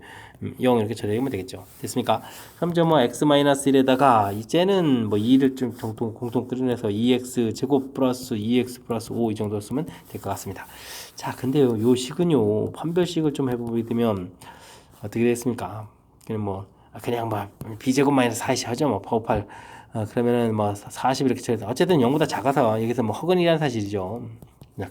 0 이렇게 처리하면 되겠죠. 됐습니까? 그럼 저 뭐 x-1에다가 이제는 뭐 2를 좀 공통 끌어내서 2x 제곱 플러스 2x 플러스 5 이 정도 쓰면 될 것 같습니다. 자 근데요 요 식은요 판별식을 좀 해보게 되면 어떻게 됐습니까? 그냥 뭐 b제곱 마이너스 40 하죠 뭐 파워팔 그러면은 뭐 40 이렇게 쳐서 어쨌든 0보다 작아서 여기서 뭐 허근이라는 사실이죠.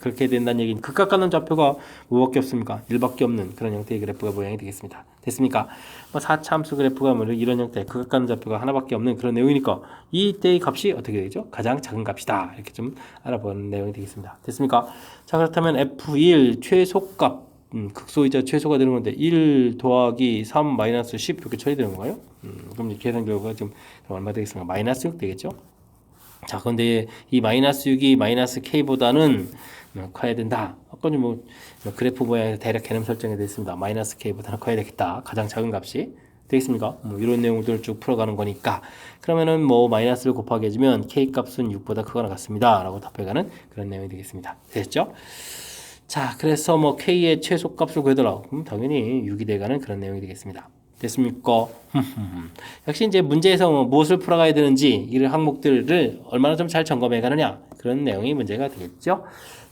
그렇게 된다는 얘기는 극각가는 좌표가 뭐밖에 없습니까? 1밖에 없는 그런 형태의 그래프가 모양이 되겠습니다. 됐습니까? 뭐 4차 함수 그래프가 뭐 이런 형태 극각가는 좌표가 하나밖에 없는 그런 내용이니까 이때의 값이 어떻게 되죠? 가장 작은 값이다. 이렇게 좀 알아보는 내용이 되겠습니다. 됐습니까? 자 그렇다면 F1 최소값 극소이자 최소가 되는 건데 1 더하기 3 마이너스 10 이렇게 처리되는 건가요? 그럼 계산 결과가 좀 얼마 되겠습니까? 마이너스 6 되겠죠? 자, 근데 이 마이너스 6이 마이너스 k보다는 커야 된다. 아까 뭐 그래프 모양에서 대략 개념 설정이 됐습니다. 마이너스 k보다는 커야 되겠다. 가장 작은 값이 되겠습니까? 뭐 이런 내용들을 쭉 풀어가는 거니까 그러면은 뭐 마이너스를 곱하게 해주면 k 값은 6보다 크거나 같습니다. 라고 답해가는 그런 내용이 되겠습니다. 됐죠? 자, 그래서 뭐 k의 최소값을 구해달라. 그럼 당연히 6이 돼가는 그런 내용이 되겠습니다. 됐습니까? 역시 이제 문제에서 뭐 무엇을 풀어가야 되는지 이런 항목들을 얼마나 좀 잘 점검해 가느냐 그런 내용이 문제가 되겠죠.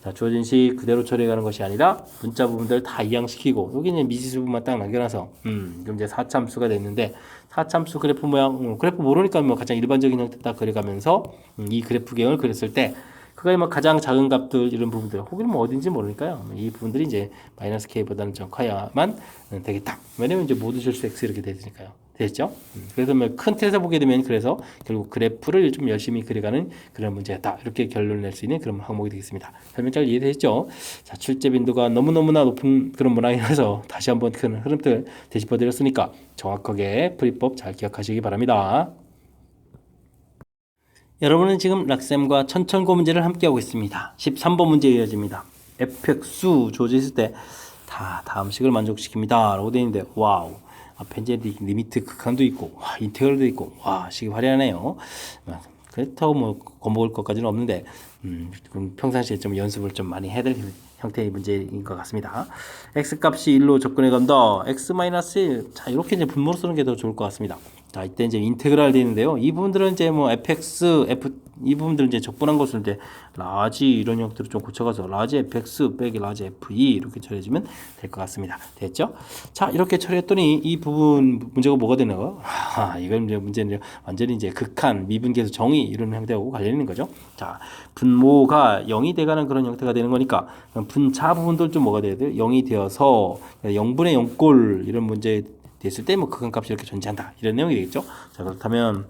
자, 주어진 식 그대로 처리해 가는 것이 아니라 문자 부분들을 다 이양시키고 여기는 미지수 부분만 딱 남겨놔서 그럼 이제 4참수가 됐는데 4참수 그래프 모양 그래프 모르니까 뭐 가장 일반적인 형태 딱 그려가면서 이 그래프 개형을 그렸을 때 그거의 뭐 가장 작은 값들 이런 부분들 혹은 뭐 어딘지 모르니까요. 이 부분들이 이제 마이너스 k보다는 좀 커야만 되겠다. 왜냐면 이제 모든 실수 x 이렇게 되니까요. 됐죠? 그래서 뭐 큰 틀에서 보게 되면 그래서 결국 그래프를 좀 열심히 그려가는 그런 문제였다. 이렇게 결론을 낼 수 있는 그런 항목이 되겠습니다. 설명 잘 이해되셨죠? 자, 출제 빈도가 너무너무나 높은 그런 문항이라서 다시 한번 큰 흐름들 되짚어 드렸으니까 정확하게 풀이법 잘 기억하시기 바랍니다. 여러분은 지금 락쌤과 천천고 문제를 함께하고 있습니다. 13번 문제 이어집니다. fx수 주어졌을 때 다 다음 식을 만족시킵니다. 라고 되어 있는데 와우 앞에 이제 리미트 극한도 있고 와 인테그럴도 있고 와 식이 화려하네요. 그렇다고 뭐 겁먹을 것까지는 없는데 평상시에 좀 연습을 좀 많이 해야 될 형태의 문제인 것 같습니다. x 값이 1로 접근해 간다. x-1. 자, 이렇게 이제 분모로 쓰는 게 더 좋을 것 같습니다. 자, 이때 이제 인테그랄 되는데요. 이 부분들은 이제 뭐 fx, 이 부분들은 이제 적분한 것을 이제 라지 이런 형태로 좀 고쳐가서 라지 fx 빼기 라지 fe 이렇게 처리해주면 될 것 같습니다. 됐죠? 자, 이렇게 처리했더니 이 부분 문제가 뭐가 되나요? 이건 이제 문제는 완전히 이제 극한 미분계수 정의 이런 형태하고 관련 있는 거죠. 자, 분모가 0이 돼가는 그런 형태가 되는 거니까 분자 부분들 좀 뭐가 돼야 돼요? 0이 되어서 0분의 0꼴 이런 문제 됐을 때 뭐 극한값이 이렇게 존재한다 이런 내용이 되겠죠. 자, 그렇다면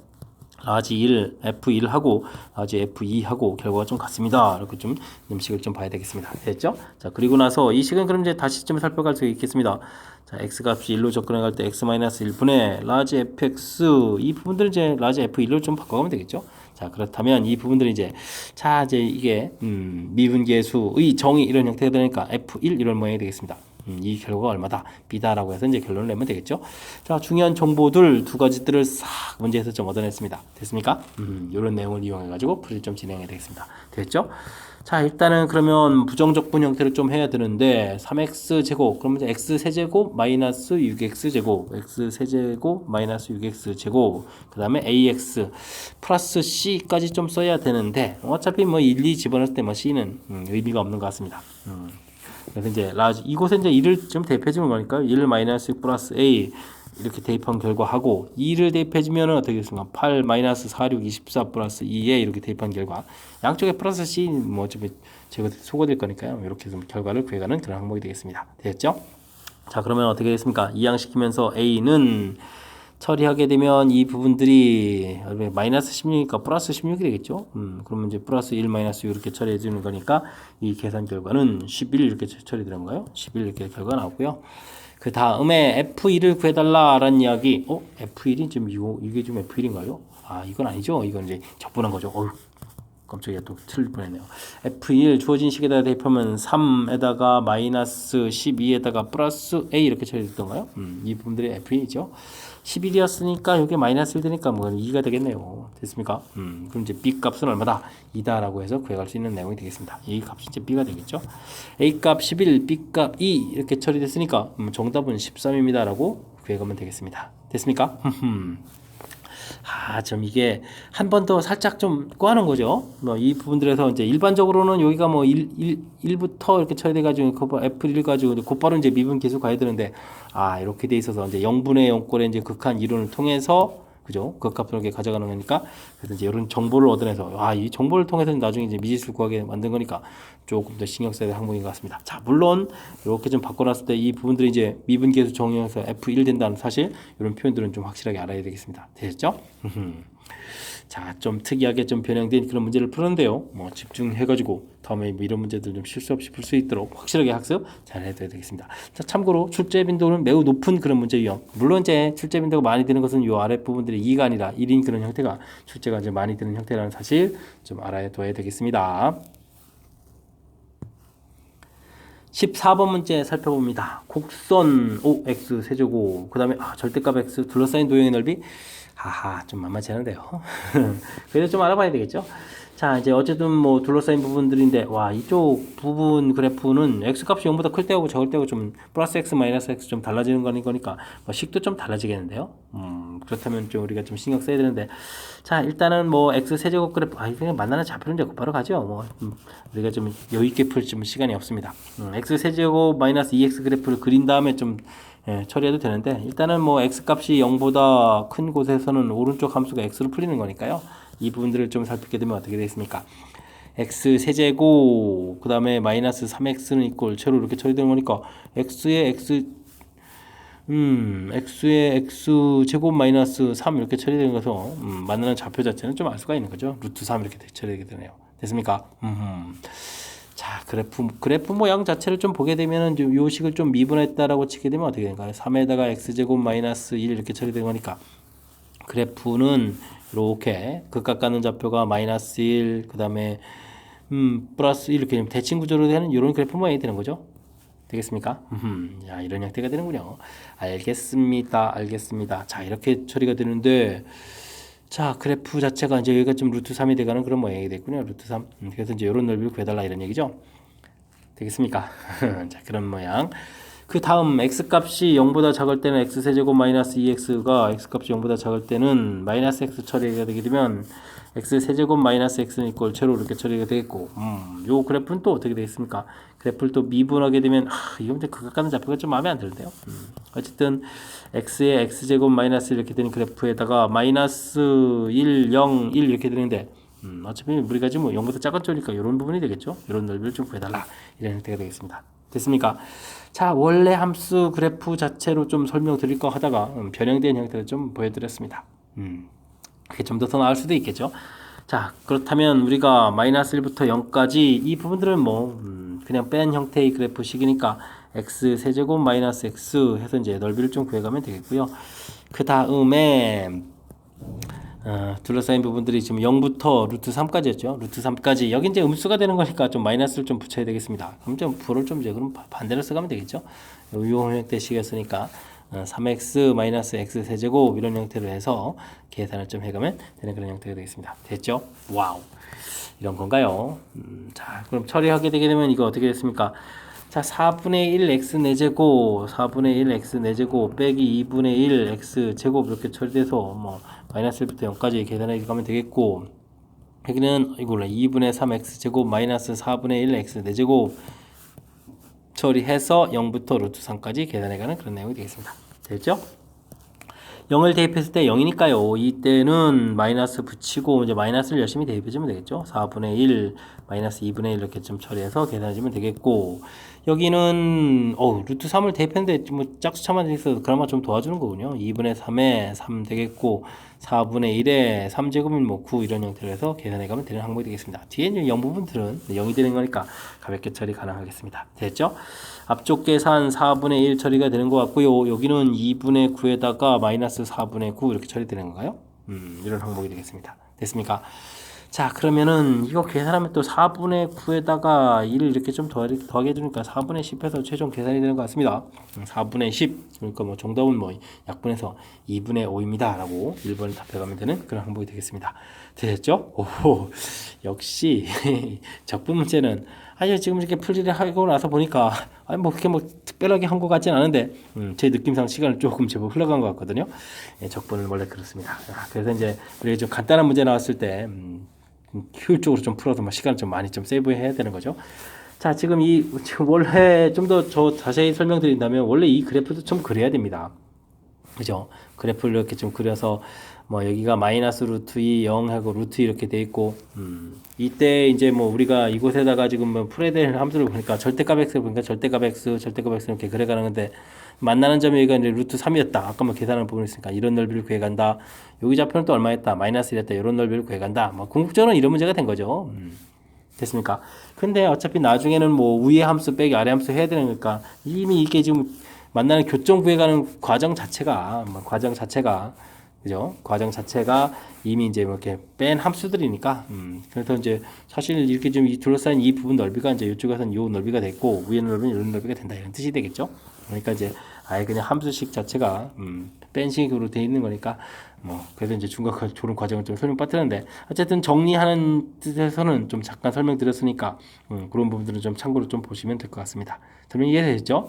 라지 1, F1 하고 라지 F2 하고 결과가 좀 같습니다. 이렇게 좀 식을 좀 봐야 되겠습니다. 됐죠? 자, 그리고 나서 이 식은 그럼 이제 다시 좀 살펴갈 수 있겠습니다. 자, x 값이 1로 접근해 갈 때 x-1분의 라지 fx 이 부분들은 이제 라지 f1로 좀 바꿔가면 되겠죠. 자, 그렇다면 이 부분들이 이제 자, 이제 이게 미분계수의 정의 이런 형태가 되니까 f1 이런 모양이 되겠습니다. 이 결과가 얼마다? B다라고 해서 이제 결론을 내면 되겠죠. 자, 중요한 정보들 두 가지들을 싹 문제에서 좀 얻어냈습니다. 됐습니까? 이런 내용을 이용해가지고 풀이를 좀 진행해야 되겠습니다. 됐죠? 자, 일단은 그러면 부정적분 형태를 좀 해야 되는데 3x 제곱 그러면 이제 x 세제곱 마이너스 6x 제곱 x 세제곱 마이너스 6x 제곱 그 다음에 ax 플러스 c까지 좀 써야 되는데 어차피 뭐 1, 2 집어넣을 때 뭐 c는 의미가 없는 것 같습니다. 그래서 이제 라지 이곳에 이제 2를 좀 대입해 주는 거니까 1 마이너스 6 플러스 a 이렇게 대입한 결과하고 2를 대입해 주면은 어떻게 되겠습니까? 8 마이너스 4 6 24 플러스 2에 이렇게 대입한 결과 양쪽에 플러스 c 뭐 어차피 제거 소거될 거니까요. 이렇게 좀 결과를 구해가는 그런 항목이 되겠습니다. 됐죠? 자, 그러면 어떻게 되겠습니까? 이항시키면서 a는 처리하게 되면 이 부분들이 마이너스 16이니까 플러스 16이 되겠죠. 그러면 이제 플러스 1 마이너스 6 이렇게 처리해 주는 거니까 이 계산 결과는 11 이렇게 처리되는 거예요. 11 이렇게 결과 나오고요. 그 다음에 F1을 구해달라라는 이야기. F1이 지금 이게 좀 F1인가요? 아, 이건 아니죠. 이건 이제 적분한 거죠. 깜짝이야, 또 틀릴 뻔했네요. F1 주어진 식에다가 대입하면 3에다가 마이너스 12에다가 플러스 A 이렇게 처리됐던가요? 이 부분들이 F1이죠. 11이었으니까 여기 마이너스 1 되니까 뭐 2가 되겠네요. 됐습니까? 그럼 이제 B 값은 얼마다? 2다라고 해서 구해갈 수 있는 내용이 되겠습니다. 이 값이 이제 B가 되겠죠. A 값 11, B 값 2 이렇게 처리됐으니까 정답은 13입니다라고 구해가면 되겠습니다. 됐습니까? 좀 이게 한 번 더 살짝 좀 꽈는 거죠. 뭐 이 부분들에서 이제 일반적으로는 여기가 뭐 1부터 이렇게 쳐야 돼가지고 F1 가지고 곧바로 이제 미분 계수 가야 되는데 이렇게 돼 있어서 이제 0분의 0꼴의 이제 극한 이론을 통해서 그죠? 그 값을 이렇게 가져가는 거니까 그래서 이제 이런 정보를 얻어내서 이 정보를 통해서 나중에 이제 미지수를 구하게 만든 거니까 조금 더 신경 써야 될 항목인 것 같습니다. 자, 물론 이렇게 좀 바꿔놨을 때 이 부분들이 이제 미분계수 정의에서 F1 된다는 사실 이런 표현들은 좀 확실하게 알아야 되겠습니다. 되셨죠? 자, 좀 특이하게 좀 변형된 그런 문제를 푸는데요. 뭐 집중해가지고 다음에 뭐 이런 문제들 좀 실수 없이 풀 수 있도록 확실하게 학습 잘 해둬야 되겠습니다. 자, 참고로 출제 빈도는 매우 높은 그런 문제 유형. 물론 이제 출제 빈도가 많이 드는 것은 이 아래 부분들이 2가 아니라 1인 그런 형태가 출제가 이제 많이 드는 형태라는 사실 좀 알아둬야 되겠습니다. 14번 문제 살펴봅니다. 곡선 OX 세제곱 그 다음에 절대값 X 둘러싸인 도형의 넓이 좀 만만치 않은데요. 그래도 좀 알아봐야 되겠죠. 자, 이제 어쨌든 뭐 둘러싸인 부분들인데 이쪽 부분 그래프는 x값이 0보다 클 때하고 적을 때하고 좀 플러스 x 마이너스 x 좀 달라지는 거니까 뭐 식도 좀 달라지겠는데요. 그렇다면 좀 우리가 좀 신경 써야 되는데 자, 일단은 뭐 x 세제곱 그래프 그냥 만나는 좌표는 이제 곧바로 가죠. 뭐 우리가 좀 여유 있게 풀 좀 시간이 없습니다. x 세제곱 마이너스 2x 그래프를 그린 다음에 좀 처리해도 되는데 일단은 뭐 x값이 0보다 큰 곳에서는 오른쪽 함수가 x로 풀리는 거니까요. 이 부분들을 좀 살피게 되면 어떻게 되겠습니까? x 세제곱 그 다음에 마이너스 3x는 이꼴 채로 이렇게 처리되는 거니까 x의 x 제곱 마이너스 3 이렇게 처리되는 것서 만나는 좌표 자체는 좀 알 수가 있는 거죠. 루트 3 이렇게 처리되게 되네요. 됐습니까? 자, 그래프 모양 자체를 좀 보게 되면은 요 식을 좀 미분했다라고 치게 되면 어떻게 되는가요? 3에다가 x제곱 마이너스 1 이렇게 처리되는 거니까 그래프는 이렇게 극각 가는 좌표가 마이너스 1, 그 다음에 플러스 1 이렇게 대칭 구조로 되는 이런 그래프 모양이 되는 거죠. 되겠습니까? 야, 이런 형태가 되는군요. 알겠습니다. 자, 이렇게 처리가 되는데 자, 그래프 자체가 이제 여기가 좀 루트 3이 돼가는 그런 모양이 됐군요. 루트 3. 그래서 이제 이런 넓이를 구해달라 이런 얘기죠. 되겠습니까? 자, 그런 모양. 그 다음 x값이 0보다 작을 때는 x세제곱 마이너스 2x가 x값이 0보다 작을 때는 마이너스 x 처리가 되게 되면 x세제곱 마이너스 x는 이꼴 제로 이렇게 처리가 되겠고 요 그래프는 또 어떻게 되겠습니까? 그래프를 또 미분하게 되면 이건 이제 극각가는 좌표가 좀 마음에 안 드는데요. 어쨌든 x의 x제곱 마이너스 이렇게 되는 그래프에다가 마이너스 1, 0, 1 이렇게 되는데 어차피 우리가 지금 0보다 작은 쪽이니까 이런 부분이 되겠죠. 이런 넓이를 좀 구해달라 이런 형태가 되겠습니다. 됐습니까? 자, 원래 함수 그래프 자체로 좀 설명드릴 거 하다가 변형된 형태를 좀 보여드렸습니다. 그게 좀 더 나을 수도 있겠죠. 자, 그렇다면 우리가 마이너스 1부터 0까지 이 부분들은 뭐 그냥 뺀 형태의 그래프식이니까 x 세제곱 마이너스 x 해서 이제 넓이를 좀 구해가면 되겠고요. 그 다음에 둘러싸인 부분들이 지금 0부터 루트 3까지였죠. 루트 3까지 여기 이제 음수가 되는 거니까 좀 마이너스를 좀 붙여야 되겠습니다. 그럼 좀 불을 좀 이제 그럼 반대로 써가면 되겠죠. 요 형태식이었으니까 3x 마이너스 x 세제곱 이런 형태로 해서 계산을 좀 해가면 되는 그런 형태가 되겠습니다. 됐죠? 와우, 이런 건가요? 자, 그럼 처리하게 되게 되면 이거 어떻게 됐습니까? 자, 4분의 1 x 4제곱 4분의 1 x 4제곱 빼기 2분의 1 x 제곱 이렇게 처리돼서 뭐 마이너스 1부터 0까지 계산해 가면 되겠고, 여기는 이걸로 2분의 3 x 제곱 마이너스 4분의 1 x 4제곱 처리해서 0부터 루트 3까지 계산해가는 그런 내용이 되겠습니다. 됐죠? 0을 대입했을 때 0이니까요. 이때는 마이너스 붙이고 이제 마이너스를 열심히 대입해주면 되겠죠. 4분의 1 마이너스 2분의 1 이렇게 좀 처리해서 계산해주면 되겠고, 여기는 루트 3을 대입했는데 뭐 짝수차만 있어도 그나마 좀 도와주는 거군요. 2분의 3에 3 되겠고 4분의 1에 3제곱이면 뭐 9 이런 형태로 해서 계산해가면 되는 항목이 되겠습니다. 뒤에 있는 0 부분들은 0이 되는 거니까 가볍게 처리 가능하겠습니다. 됐죠? 앞쪽 계산 4분의 1 처리가 되는 것 같고요. 여기는 2분의 9에다가 마이너스 4분의 9 이렇게 처리되는 건가요? 이런 항목이 되겠습니다. 됐습니까? 자, 그러면은 이거 계산하면 또 4분의 9에다가 1을 이렇게 좀 더하게 해주니까 4분의 10해서 최종 계산이 되는 것 같습니다. 4분의 10, 그러니까 뭐 정답은 뭐 약분해서 2분의 5입니다 라고 1번을 답해가면 되는 그런 항목이 되겠습니다. 되셨죠? 오, 역시 적분 문제는 지금 이렇게 풀이를 하고 나서 보니까 뭐 그렇게 뭐 특별하게 한 것 같진 않은데 제 느낌상 시간을 조금 제법 흘러간 것 같거든요. 적분은 원래 그렇습니다. 그래서 이제 우리가 좀 간단한 문제 나왔을 때 효율적으로 좀 풀어서 뭐 시간을 좀 많이 좀 세이브해야 되는 거죠. 자, 지금 원래 좀 더 자세히 설명드린다면 원래 이 그래프도 좀 그려야 됩니다. 그죠? 그래프를 이렇게 좀 그려서 뭐 여기가 마이너스 루트 2 0하고 루트 이렇게 돼 있고 이때 이제 뭐 우리가 이곳에다가 지금 뭐 풀어야 될 함수를 보니까 절대값 x를 보니까 절대값 x 이렇게 그려가는 건데 만나는 점이 여기가 이제 루트 3이었다. 아까 뭐 계산하는 부분이 있으니까 이런 넓이를 구해간다. 여기 좌표는 또 얼마였다? 마이너스 1이었다. 이런 넓이를 구해간다. 뭐 궁극적으로는 이런 문제가 된 거죠. 됐습니까? 근데 어차피 나중에는 뭐 위에 함수 빼기 아래 함수 해야 되는 거니까 이미 이게 지금 만나는 교점 구해가는 과정 자체가 그죠? 과정 자체가 이미 이제 뭐 이렇게 뺀 함수들이니까 그래서 이제 사실 이렇게 좀 둘러싸인 이 부분 넓이가 이제 이쪽에서는 요 넓이가 됐고 위에는 넓이는 이런 넓이가 된다 이런 뜻이 되겠죠? 그러니까 이제 아예 그냥 함수식 자체가 뺀 식으로 돼 있는 거니까 뭐 그래서 이제 중간 졸음 과정을 좀 설명 빠뜨렸는데 어쨌든 정리하는 뜻에서는 좀 잠깐 설명드렸으니까 그런 부분들은 좀 참고로 좀 보시면 될 것 같습니다. 설명 이해되셨죠?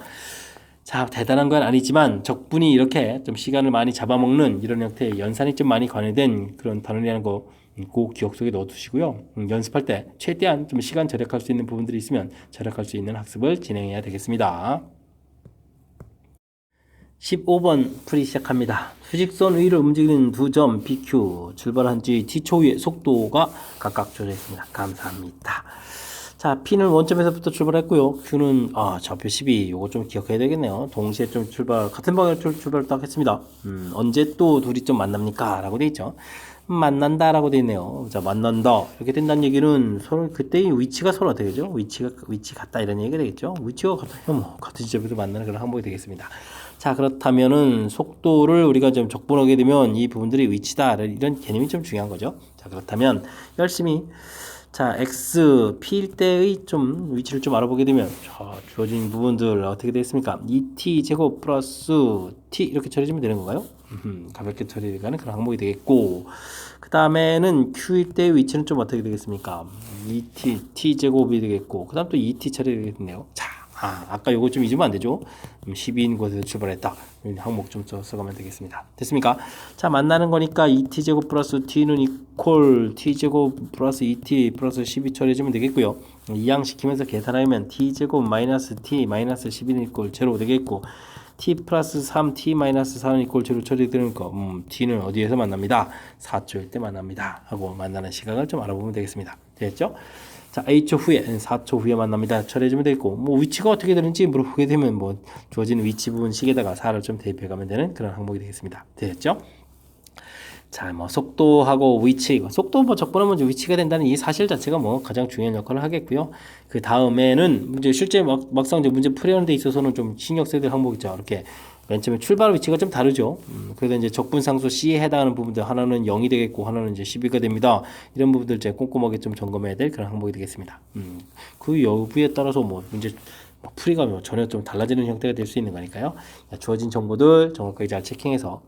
자, 대단한 건 아니지만 적분이 이렇게 좀 시간을 많이 잡아먹는 이런 형태의 연산이 좀 많이 관여된 그런 단원이라는 거 꼭 기억 속에 넣어두시고요. 연습할 때 최대한 좀 시간 절약할 수 있는 부분들이 있으면 절약할 수 있는 학습을 진행해야 되겠습니다. 15번 풀이 시작합니다. 수직선 위를 움직이는 두 점 BQ 출발한 지 T초 후에 속도가 각각 주어져 있습니다. 감사합니다. 자, P는 원점에서부터 출발했고요. Q는 좌표 12 요거 좀 기억해야 되겠네요. 동시에 좀 같은 방향으로 출발을 딱 했습니다. 언제 또 둘이 좀 만납니까? 라고 돼 있죠. 만난다 라고 돼 있네요. 자, 만난다 이렇게 된다는 얘기는 서로 그때의 위치가 서로 어떻게 되죠? 위치 같다 이런 얘기가 되겠죠. 위치가 같다면 뭐 같은 지점에서 만나는 그런 항목이 되겠습니다. 자, 그렇다면은 속도를 우리가 좀 적분하게 되면 이 부분들이 위치다 이런 개념이 좀 중요한 거죠. 자, 그렇다면 열심히 자, x p일 때의 좀 위치를 좀 알아보게 되면 자, 주어진 부분들 어떻게 되겠습니까? 2t 제곱 플러스 t 이렇게 처리해주면 되는 건가요? 가볍게 처리가는 그런 항목이 되겠고, 그 다음에는 q일 때의 위치는 좀 어떻게 되겠습니까? 2t t 제곱이 되겠고, 그 다음 또 2t 처리되겠네요. 자, 아까 요거 좀 잊으면 안 되죠? 12인 곳에서 출발했다. 항목 좀 써가면 되겠습니다. 됐습니까? 자, 만나는 거니까 2t제곱 플러스 t는 이퀄 t제곱 플러스 2t 플러스 12 처리해주면 되겠고요. 이항시키면서 계산하면 t제곱 마이너스 t 마이너스 12는 이퀄 제로 되겠고, t 플러스 3 t 마이너스 4는 이퀄 제로 처리되는 거, t는 어디에서 만납니다? 4초일 때 만납니다. 하고 만나는 시각을 좀 알아보면 되겠습니다. 됐죠? 자, A초 후에, 4초 후에 만납니다. 처리해주면 되겠고, 뭐, 위치가 어떻게 되는지 물어보게 되면, 뭐, 주어진 위치 부분 식에다가 4를 좀 대입해가면 되는 그런 항목이 되겠습니다. 됐죠? 자, 뭐, 속도하고 위치, 속도 뭐, 적분하면 위치가 된다는 이 사실 자체가 뭐, 가장 중요한 역할을 하겠고요. 그 다음에는, 문제, 실제 막상 이제 문제 풀이하는 데 있어서는 좀 신경 써야 될 항목이죠. 이렇게. 맨 처음에 출발 위치가 좀 다르죠. 그래서 이제 적분상수 C에 해당하는 부분들 하나는 0이 되겠고 하나는 이제 12가 됩니다. 이런 부분들 이제 꼼꼼하게 좀 점검해야 될 그런 항목이 되겠습니다. 그 여부에 따라서 뭐 문제 풀이가 뭐 전혀 좀 달라지는 형태가 될 수 있는 거니까요. 주어진 정보들 정확하게 잘 체킹해서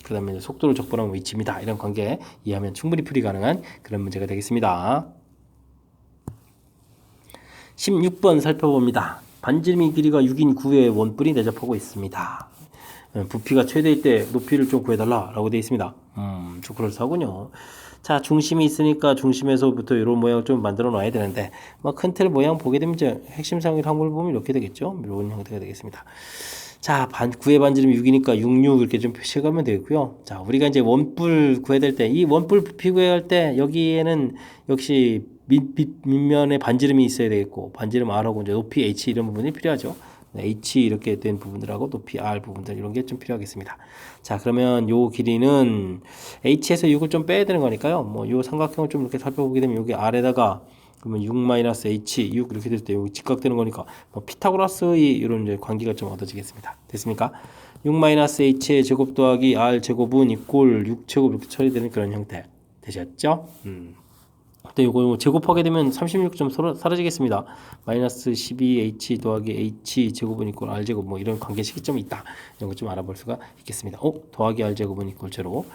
그 다음에 속도를 적분하면 위치입니다. 이런 관계 이해하면 충분히 풀이 가능한 그런 문제가 되겠습니다. 16번 살펴봅니다. 반지름이 길이가 6인 9의 원뿔이 내접하고 있습니다. 부피가 최대일 때 높이를 좀 구해달라 라고 되어 있습니다. 좀 그럴싸하군요. 자, 중심이 있으니까 중심에서부터 이런 모양을 좀 만들어 놔야 되는데, 뭐 큰 틀 모양 보게 되면 이제 핵심상의 항목을 보면 이렇게 되겠죠. 이런 형태가 되겠습니다. 자, 구의 반지름이 6이니까 66 이렇게 좀 표시해가면 되겠고요. 자, 우리가 이제 원뿔 구해야 될 때, 이 원뿔 부피 구해야 할 때 여기에는 역시 밑면에 반지름이 있어야 되겠고, 반지름 R하고 이제 높이 H 이런 부분이 필요하죠. H 이렇게 된 부분들하고 높이 R 부분들 이런 게 좀 필요하겠습니다. 자, 그러면 요 길이는 H에서 6을 좀 빼야 되는 거니까요. 뭐 요 삼각형을 좀 이렇게 살펴보게 되면 여기 R에다가 그러면 6-H 6 이렇게 될 때 여기 직각되는 거니까 뭐 피타고라스의 이런 이제 관계가 좀 얻어지겠습니다. 됐습니까? 6-H의 제곱 더하기 R 제곱은 이꼴 6제곱 이렇게 처리되는 그런 형태 되셨죠? 또 이거 제곱하게 되면 36점 사라지겠습니다. 마이너스 12h 더하기 h 제곱은 이꼴 r 제곱 뭐 이런 관계 시기점이 있다. 이런 거 좀 알아볼 수가 있겠습니다. 더하기 r 제곱은 이꼴 제로.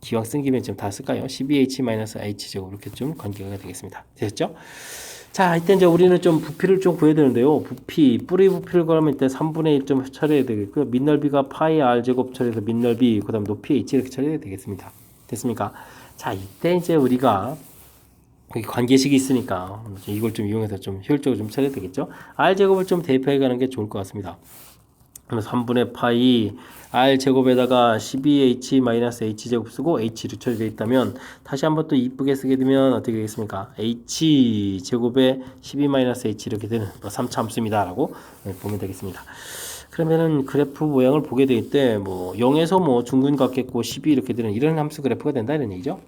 기왕 쓴 김에 좀 다 쓸까요? 12h 마이너스 h 제곱 이렇게 좀 관계가 되겠습니다. 되셨죠? 자, 이때 이제 우리는 좀 부피를 좀 구해야 되는데요. 뿌리 부피를 구하면 이때 3분의 1 좀 처리해야 되겠고요. 밑넓이가 파이 r 제곱 처리해서 밑넓이, 그 다음 높이 h 이렇게 처리해야 되겠습니다. 됐습니까? 자, 이때 이제 우리가 관계식이 있으니까 이걸 좀 이용해서 좀 효율적으로 좀 처리해야 되겠죠. r제곱을 좀 대입해 가는 게 좋을 것 같습니다. 그럼 3분의 파이 r제곱에다가 12h-h제곱 쓰고 h로 처리되어 있다면 다시 한번 또 이쁘게 쓰게 되면 어떻게 되겠습니까? h제곱에 12-h 이렇게 되는 3차 함수입니다 라고 보면 되겠습니다. 그러면은 그래프 모양을 보게 될 때 뭐 0에서 뭐 중근 같겠고 12 이렇게 되는 이런 함수 그래프가 된다 이런 얘기죠.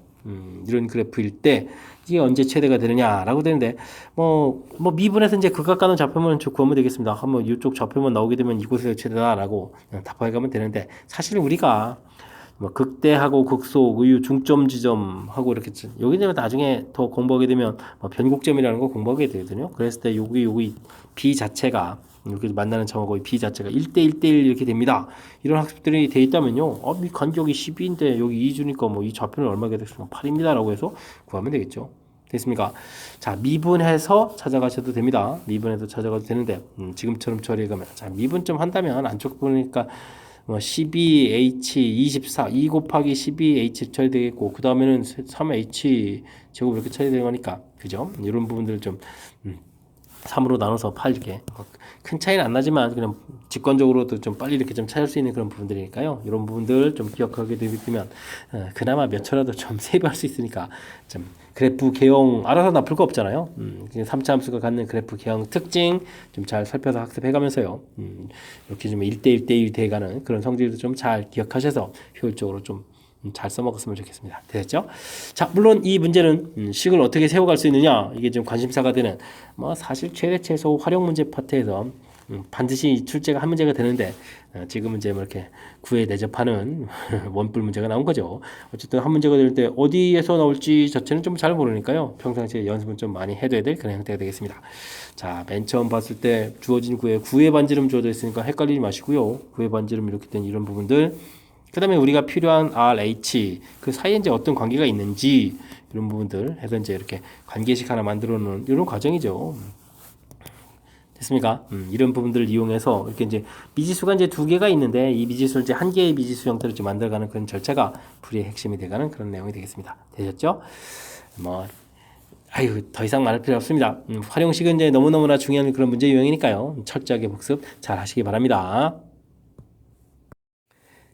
이런 그래프일 때 이게 언제 최대가 되느냐라고 되는데 뭐 미분에서 이제 극각가는 좌표만 구하면 되겠습니다. 한번 이쪽 좌표만 나오게 되면 이곳에서 최대다라고 답하게 가면 되는데 사실 우리가 뭐 극대하고 극소, 의유 중점 지점하고 이렇게 여기는 나중에 더 공부하게 되면 뭐 변곡점이라는 거 공부하게 되거든요. 그랬을 때 여기 B 자체가 이렇게 만나는 점하고 B 자체가 1대1대1 이렇게 됩니다. 이런 학습들이 돼 있다면요. 이 간격이 12인데 여기 2주니까 뭐 이 좌표는 얼마가 되겠습니까? 8입니다. 라고 해서 구하면 되겠죠. 됐습니까? 자, 미분해서 찾아가셔도 됩니다. 미분해서 찾아가도 되는데 지금처럼 처리해가면 자, 미분 좀 한다면 안쪽 보니까 12h24 2 곱하기 12h 처리되겠고 그 다음에는 3h 제곱 이렇게 처리되는 거니까 그죠? 이런 부분들을 좀 3으로 나눠서 8 이렇게 큰 차이는 안 나지만 그냥 직관적으로도 좀 빨리 이렇게 좀 찾을 수 있는 그런 부분들이니까요. 이런 부분들 좀 기억하게 되면 그나마 몇 초라도 좀 세이브할 수 있으니까 좀 그래프 개형 알아서 나쁠 거 없잖아요. 3차 함수가 갖는 그래프 개형 특징 좀 잘 살펴서 학습해가면서요. 이렇게 좀 1대1대1 돼가는 그런 성질도 좀 잘 기억하셔서 효율적으로 좀 잘 써먹었으면 좋겠습니다. 됐죠? 자, 물론 이 문제는 식을 어떻게 세워갈 수 있느냐 이게 좀 관심사가 되는 뭐 사실 최대 최소 활용 문제 파트에서 반드시 출제가 한 문제가 되는데 지금은 이제 뭐 이렇게 구에 내접하는 원뿔 문제가 나온 거죠. 어쨌든 한 문제가 될 때 어디에서 나올지 자체는 좀 잘 모르니까요. 평상시에 연습은 좀 많이 해둬야 될 그런 형태가 되겠습니다. 자, 맨 처음 봤을 때 주어진 구에 반지름 주어져 있으니까 헷갈리지 마시고요. 구의 반지름 이렇게 된 이런 부분들, 그 다음에 우리가 필요한 R, H 그 사이에 이제 어떤 관계가 있는지 이런 부분들 해서 이제 이렇게 관계식 하나 만들어 놓은 이런 과정이죠. 됐습니까? 이런 부분들을 이용해서 이렇게 이제 미지수가 이제 두 개가 있는데 이 미지수를 이제 한 개의 미지수 형태로 좀 만들어가는 그런 절차가 풀이의 핵심이 되가는 그런 내용이 되겠습니다. 되셨죠? 더 이상 말할 필요 없습니다. 활용식은 이제 너무너무나 중요한 그런 문제 유형이니까요. 철저하게 복습 잘 하시기 바랍니다.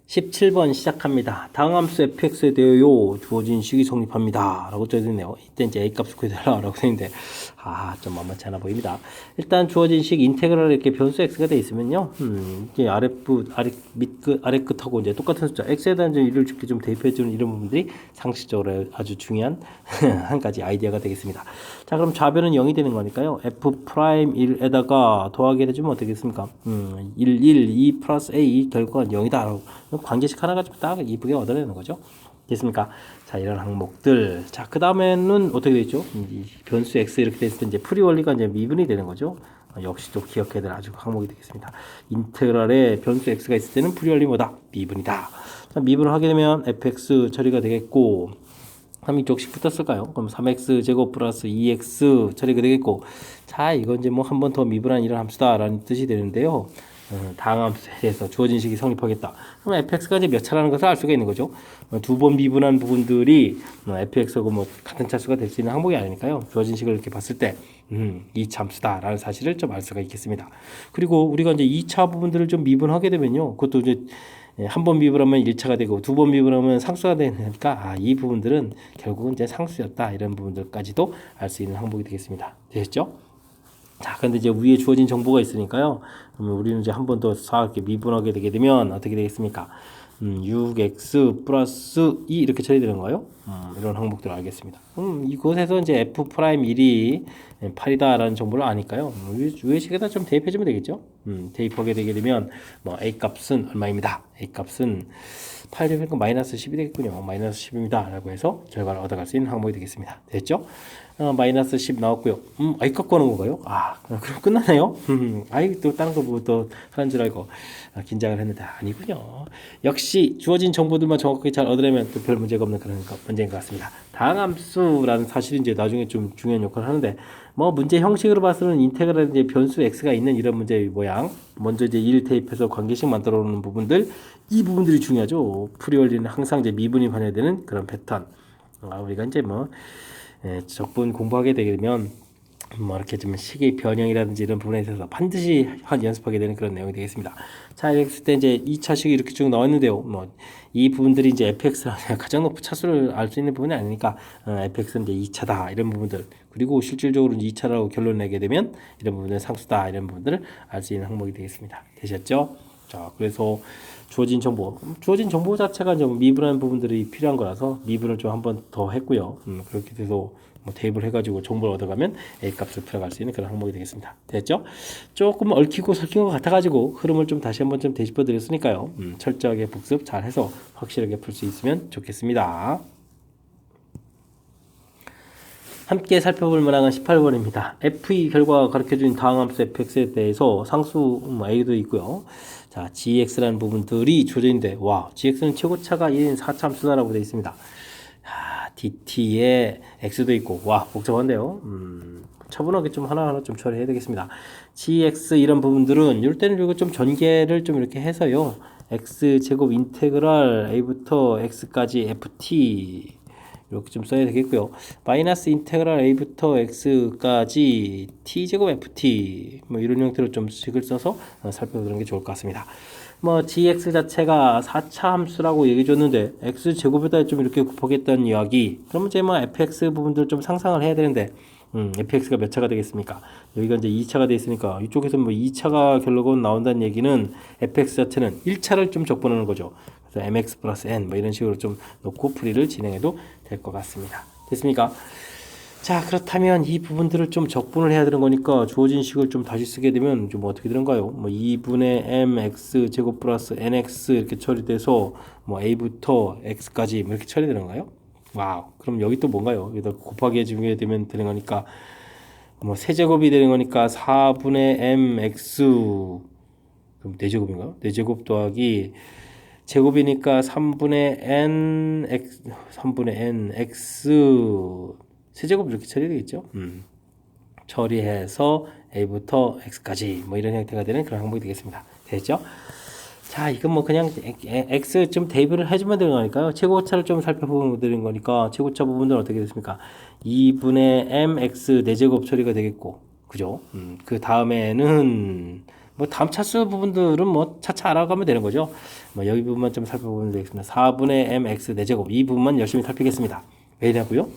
17번 시작합니다. 다음 함수 fx에 대하여 주어진 식이 성립합니다. 라고 써있네요. 이때 이제 a값을 구해달라 라고 써있는데, 좀 만만치 않아 보입니다. 일단 주어진 식 인테그랄 이렇게 변수 x가 되어 있으면요. 이제 아래 끝하고 이제 똑같은 숫자, x에다 이제 1을 이렇게 좀 대입해주는 이런 부분들이 상식적으로 아주 중요한 한 가지 아이디어가 되겠습니다. 자, 그럼 좌변은 0이 되는 거니까요. f'1에다가 더하기 해주면 어떻게 되겠습니까? 1, 2 플러스 a 결과가 0이다. 라고. 관계식 하나 가지고 딱 이쁘게 얻어내는 거죠. 됐습니까? 자, 이런 항목들. 자, 그 다음에는 어떻게 되죠? 변수 x 이렇게 됐을 때 이제 풀이 원리가 이제 미분이 되는 거죠. 역시 또 기억해야 될 아주 항목이 되겠습니다. 인테그랄에 변수 x가 있을 때는 풀이 원리 뭐다? 미분이다. 자, 미분을 하게 되면 fx 처리가 되겠고, 3 이쪽씩 붙었을까요? 그럼 3x 제곱 플러스 2x 처리가 되겠고, 자, 이건 이제 뭐 한 번 더 미분한 이런 함수다라는 뜻이 되는데요. 다음 함수에서 주어진 식이 성립하겠다. 그럼 fx가 이제 몇 차라는 것을 알 수가 있는 거죠. 두 번 미분한 부분들이 fx하고 뭐 같은 차수가 될 수 있는 항목이 아니니까요. 주어진 식을 이렇게 봤을 때, 이 함수다라는 사실을 좀 알 수가 있겠습니다. 그리고 우리가 이제 2차 부분들을 좀 미분하게 되면요. 그것도 이제 한 번 미분하면 1차가 되고 두 번 미분하면 상수가 되니까 이 부분들은 결국은 이제 상수였다. 이런 부분들까지도 알 수 있는 항목이 되겠습니다. 되셨죠? 자, 근데 이제 위에 주어진 정보가 있으니까요. 그러면 우리는 이제 한 번 더 이렇게 미분하게 되게 되면 어떻게 되겠습니까? 6x 플러스 2 이렇게 처리되는 거예요. 이런 항목들을 알겠습니다. 이곳에서 이제 f'1이 8이다라는 정보를 아니까요. 위에 식에다 좀 대입해주면 되겠죠. 대입하게 되게 되면 뭐 a 값은 얼마입니다. a 값은 8 제곱이니까 마이너스 10이 되겠군요. 마이너스 10입니다. 라고 해서 결과를 얻어갈 수 있는 항목이 되겠습니다. 됐죠? 마이너스 10 나왔고요. 아이 갖고 하는 건가요? 그럼 끝나네요. 아이 또 다른 거 뭐 또 하는 줄 알고 긴장을 했는데 아니군요. 역시 주어진 정보들만 정확하게 잘 얻으려면 또 별 문제가 없는 그런 문제인 것 같습니다. 다항함수라는 사실이 이제 나중에 좀 중요한 역할을 하는데 뭐 문제 형식으로 봐서는 인테그랄 이제 변수 x가 있는 이런 문제의 모양. 먼저 이제 1 대입해서 관계식 만들어 놓는 부분들, 이 부분들이 중요하죠. 풀이 원리는 항상 이제 미분이 반영되는 그런 패턴. 우리가 이제 적분 공부하게 되게 되면 뭐 이렇게 좀 식의 변형이라든지 이런 부분에 있어서 반드시 연습하게 되는 그런 내용이 되겠습니다. 자, 이렇게 했을 때 이제 2차식이 이렇게 쭉 나와 있는데요. 이 부분들이 이제 fx랑 가장 높은 차수를 알 수 있는 부분이 아니니까 fx는 이제 2차다 이런 부분들, 그리고 실질적으로 2차라고 결론 내게 되면 이런 부분은 상수다 이런 부분들을 알 수 있는 항목이 되겠습니다. 되셨죠? 자, 그래서 주어진 정보 자체가 좀 미분한 부분들이 필요한 거라서 미분을 좀 한번 더 했고요. 그렇게 돼서 대입을 해가지고 정보를 얻어가면 A 값을 풀어갈 수 있는 그런 항목이 되겠습니다. 됐죠? 조금 얽히고 설킨 것 같아가지고 흐름을 좀 다시 한번 좀 되짚어 드렸으니까요. 철저하게 복습 잘 해서 확실하게 풀 수 있으면 좋겠습니다. 함께 살펴볼 문항은 18번입니다. F2 결과가 가르쳐준 다항함수 fx에 대해서 상수 a도 있고요. 자, gx라는 부분들이 주어진데, gx는 최고차가 1인 4차 함수다라고 되어 있습니다. dt에 x도 있고, 복잡한데요. 차분하게 좀 하나하나 좀 처리해야 되겠습니다. gx 이런 부분들은 이럴 때는 이거 좀 전개를 좀 이렇게 해서요. x 제곱 인테그랄 a부터 x까지 ft 이렇게 좀 써야 되겠고요. 마이너스 인테그랄 a부터 x까지 t제곱 ft 이런 형태로 좀 식을 써서 살펴보는 게 좋을 것 같습니다. gx 자체가 4차 함수라고 얘기해 줬는데 x제곱에다 좀 이렇게 곱하겠다는 이야기. 그러면 이제 fx 부분들 좀 상상을 해야 되는데 fx가 몇 차가 되겠습니까? 여기가 이제 2차가 돼 있으니까 이쪽에서 2차가 결론은 나온다는 얘기는 fx 자체는 1차를 좀 적분하는 거죠. 그래서 mx 플러스 n 이런 식으로 좀 놓고 풀이를 진행해도 될 것 같습니다. 됐습니까? 자, 그렇다면 이 부분들을 좀 적분을 해야 되는 거니까 주어진 식을 좀 다시 쓰게 되면 좀 어떻게 되는가요? 뭐 2분의 mx 제곱 플러스 nx 이렇게 처리돼서 뭐 a부터 x까지 뭐 이렇게 처리되는가요? 와우. 그럼 여기 또 뭔가요? 여기다 곱하기 해주게 되면 되는 거니까 뭐 세제곱이 되는 거니까 4분의 mx 그럼 4제곱인가요? 4제곱 더하기 제곱이니까 3분의 n x 3분의 n x 세제곱 이렇게 처리되겠죠. 처리해서 a부터 x까지 뭐 이런 형태가 되는 그런 항목이 되겠습니다. 됐죠? 자, 이건 뭐 그냥 x 좀 대입을 해주면 되는 거니까요. 최고차를 좀 살펴보면 되는 거니까 최고차 부분들은 어떻게 됐습니까? 2분의 mx 4제곱 처리가 되겠고, 그죠? 그 다음에는 뭐 다음 차수 부분들은 뭐 차차 알아가면 되는 거죠. 뭐 여기 부분만 좀 살펴보면 되겠습니다. 4분의 mx 4제곱 이 부분만 열심히 살피겠습니다. 왜냐고요?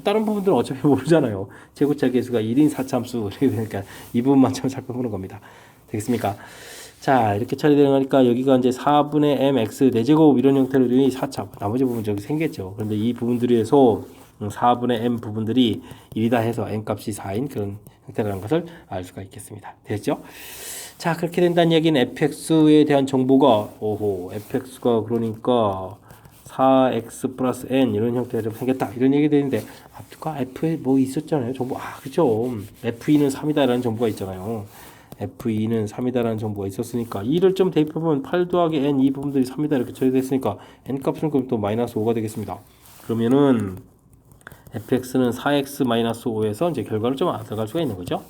다른 부분들은 어차피 모르잖아요. 최고차 계수가 1인 4참수 그러니까 이 부분만 좀 살펴보는 겁니다. 되겠습니까? 자, 이렇게 처리되는 거니까 여기가 이제 4분의 mx 4제곱 이런 형태로 되니 4차 나머지 부분 저기 생겼죠. 그런데 이 부분들에서 4분의 m 부분들이 1이다 해서 m 값이 4인 그런 형태라는 것을 알 수가 있겠습니다. 됐죠? 자, 그렇게 된다는 얘기는 fx에 대한 정보가 fx가 그러니까 4x 플러스 n 이런 형태로 생겼다 이런 얘기 되는데 아까 f에 뭐 있었잖아요 정보. 그죠. f2는 3이다 라는 정보가 있잖아요. f2는 3이다 라는 정보가 있었으니까 2를 좀 대입해보면 8 더하기 n 이 부분들이 3이다 이렇게 처리됐으니까 n 값은 그럼 또 마이너스 5가 되겠습니다. 그러면은 fx는 4x 마이너스 5에서 이제 결과를 좀 알아갈 수가 있는 거죠.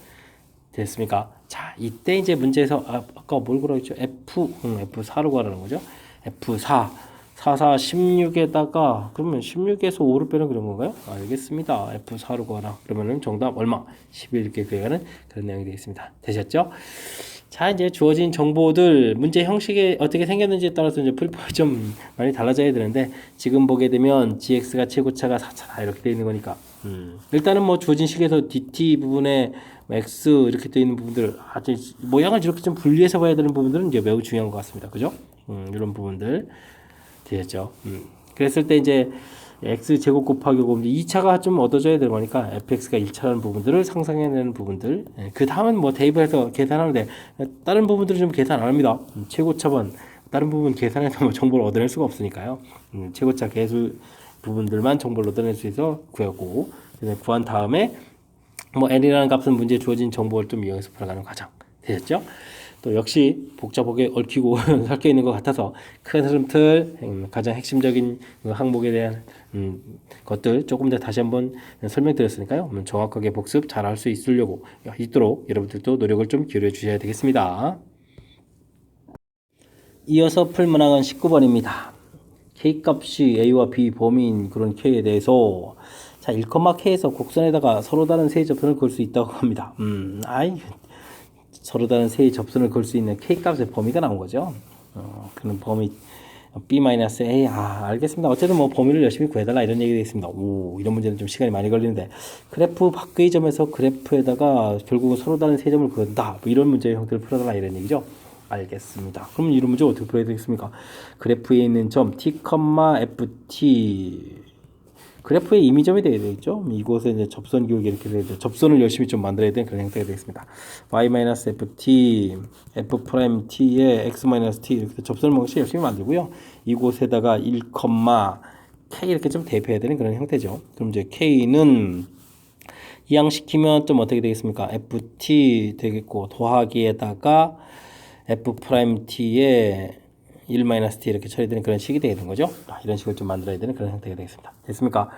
됐습니까? 자, 이때 이제 문제에서 아까 뭘 그러고 있죠? F4로 가라는 거죠. F4 16에다가 그러면 16에서 5를 빼는 그런 건가요? 알겠습니다. F4로 가라. 그러면은 정답 얼마? 11 이렇게 구해가는 그런 내용이 되겠습니다. 되셨죠? 자, 이제 주어진 정보들 문제 형식이 어떻게 생겼는지에 따라서 이제 풀이법이 좀 많이 달라져야 되는데 지금 보게 되면 gx가 최고차가 4차다 이렇게 되어 있는 거니까 일단은 뭐 주어진 식에서 dt 부분에 x 이렇게 되어 있는 부분들 아주 모양을 이렇게 좀 분리해서 봐야 되는 부분들은 이제 매우 중요한 것 같습니다. 그죠? 이런 부분들 되겠죠. 그랬을 때 이제 x 제곱 곱하기 5 2차가 좀 얻어져야 되는 거니까 fx가 1차라는 부분들을 상상해내는 부분들 그 다음은 뭐 대입해서 계산하는데 다른 부분들은 좀 계산 안 합니다. 최고차번 다른 부분 계산해서 뭐 정보를 얻어낼 수가 없으니까요. 최고차 계수 부분들만 정보를 얻어낼 수 있어 구하고 구한 다음에 뭐 n이라는 값은 문제에 주어진 정보를 좀 이용해서 풀어가는 과정 되셨죠? 또 역시 복잡하게 얽히고 섞여 있는 것 같아서 큰 흐름틀 가장 핵심적인 항목에 대한 것들 조금 더 다시 한번 설명드렸으니까요. 정확하게 복습 잘 할 수 있도록 여러분들도 노력을 좀 기울여 주셔야 되겠습니다. 이어서 풀 문항은 19번입니다. K값이 A와 B 범위인 그런 K에 대해서 자 1,K에서 곡선에다가 서로 다른 세의 접선을 그을 수 있다고 합니다. 서로 다른 세의 접선을 그을 수 있는 K값의 범위가 나온 거죠. 그런 범위 B-A 알겠습니다. 어쨌든 뭐 범위를 열심히 구해달라 이런 얘기 되겠습니다. 이런 문제는 좀 시간이 많이 걸리는데 그래프 밖의 점에서 그래프에다가 결국은 서로 다른 세 점을 그은다 뭐 이런 문제의 형태를 풀어달라 이런 얘기죠. 알겠습니다. 그럼 이런 문제 어떻게 풀어야 되겠습니까? 그래프에 있는 점 t, ft 그래프의 임의점이 되어야 되겠죠. 이곳에 이제 접선 기울기 이렇게 되죠. 접선을 열심히 좀 만들어야 되는 그런 형태가 되겠습니다. y-ft, f''t에 x-t 이렇게 접선을 먹시 열심히 만들고요. 이곳에다가 1, k 이렇게 좀 대입해야 되는 그런 형태죠. 그럼 이제 k는 이항시키면 좀 어떻게 되겠습니까? ft 되겠고 더하기에다가 f''t에 1-t 이렇게 처리되는 그런 식이 되는 거죠. 이런 식을 좀 만들어야 되는 그런 형태가 되겠습니다. 됐습니까?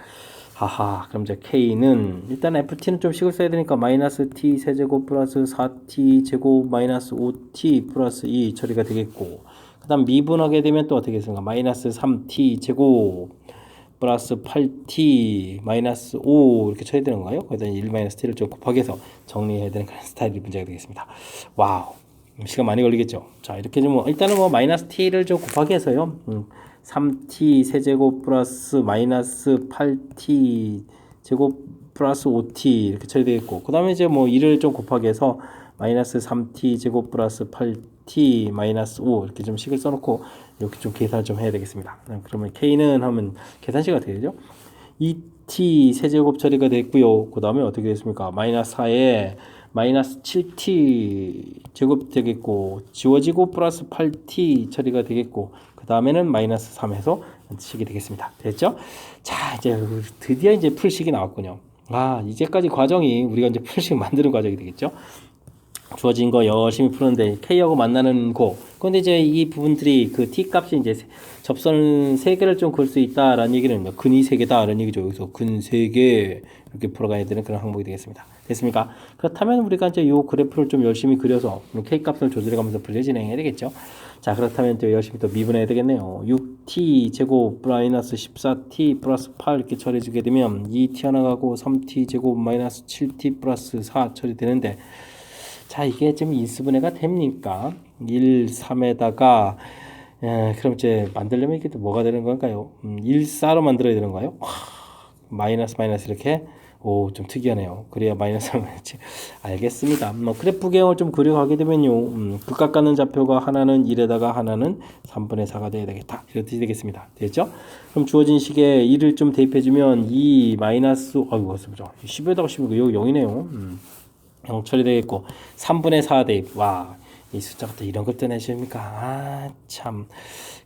그럼 이제 k는 일단 ft는 좀 식을 써야 되니까 마이너스 t 세제곱 플러스 4t 제곱 마이너스 5t 플러스 2 처리가 되겠고 그 다음 미분하게 되면 또 어떻게 되겠습니까? 마이너스 3t 제곱 플러스 8t 마이너스 5 이렇게 처리되는 거예요. 거기다 1-t를 좀 곱하기 해서 정리해야 되는 그런 스타일의 문제가 되겠습니다. 와우. 시간 많이 걸리겠죠. 자, 이렇게 좀 일단은 마이너스 t를 좀 곱하기 해서요. 3t 세제곱 플러스 마이너스 8t 제곱 플러스 5t 이렇게 처리되겠고 그 다음에 이제 2를 좀 곱하기 해서 마이너스 3t 제곱 플러스 8t 마이너스 5 이렇게 좀 식을 써놓고 이렇게 좀 계산을 좀 해야 되겠습니다. 그러면 k는 하면 계산식이 어떻게 되죠? 4t 세제곱 처리가 됐고요. 그 다음에 어떻게 됐습니까? 마이너스 4에 마이너스 7t 제곱 되겠고 지워지고 플러스 8t 처리가 되겠고 그 다음에는 마이너스 3에서 식이 되겠습니다. 됐죠? 자, 이제 드디어 이제 풀식이 나왔군요. 아, 이제까지 과정이 우리가 이제 풀식 만드는 과정이 되겠죠? 주어진 거 열심히 푸는데 K하고 만나는 고. 근데 이제 이 부분들이 그 T 값이 이제 접선 3개를 좀 그을 수 있다라는 얘기는 근이 3개다라는 얘기죠. 여기서 근 3개 이렇게 풀어가야 되는 그런 항목이 되겠습니다. 됐습니까? 그렇다면 우리가 이제 요 그래프를 좀 열심히 그려서 K 값을 조절해가면서 분류 진행해야 되겠죠. 자, 그렇다면 또 열심히 또 미분해야 되겠네요. 6t 제곱 마이너스 14t 플러스 8 이렇게 처리해주게 되면 2t 하나 가고 3t 제곱 마이너스 7t 플러스 4 처리되는데 자, 이게 지금 인수분해가 됩니까? 1, 3에다가 그럼 이제 만들려면 이게 또 뭐가 되는 건가요? 1, 4로 만들어야 되는 거예요? 마이너스 마이너스 이렇게 오, 좀 특이하네요. 그래야 마이너스 알겠습니다. 뭐 그래프 개형을 좀 그려가게 되면요. 극각 갖는 좌표가 하나는 1에다가 하나는 3분의 4가 돼야 되겠다. 이렇게 되겠습니다. 됐죠? 그럼 주어진 식에 1을 좀 대입해주면 2 마이너스 아이고 보죠. 10에다가 10이고 여기 0이네요. 0 처리되겠고 3분의 4 대입 와, 이 숫자가 또 이런 것도 내십니까? 아, 참.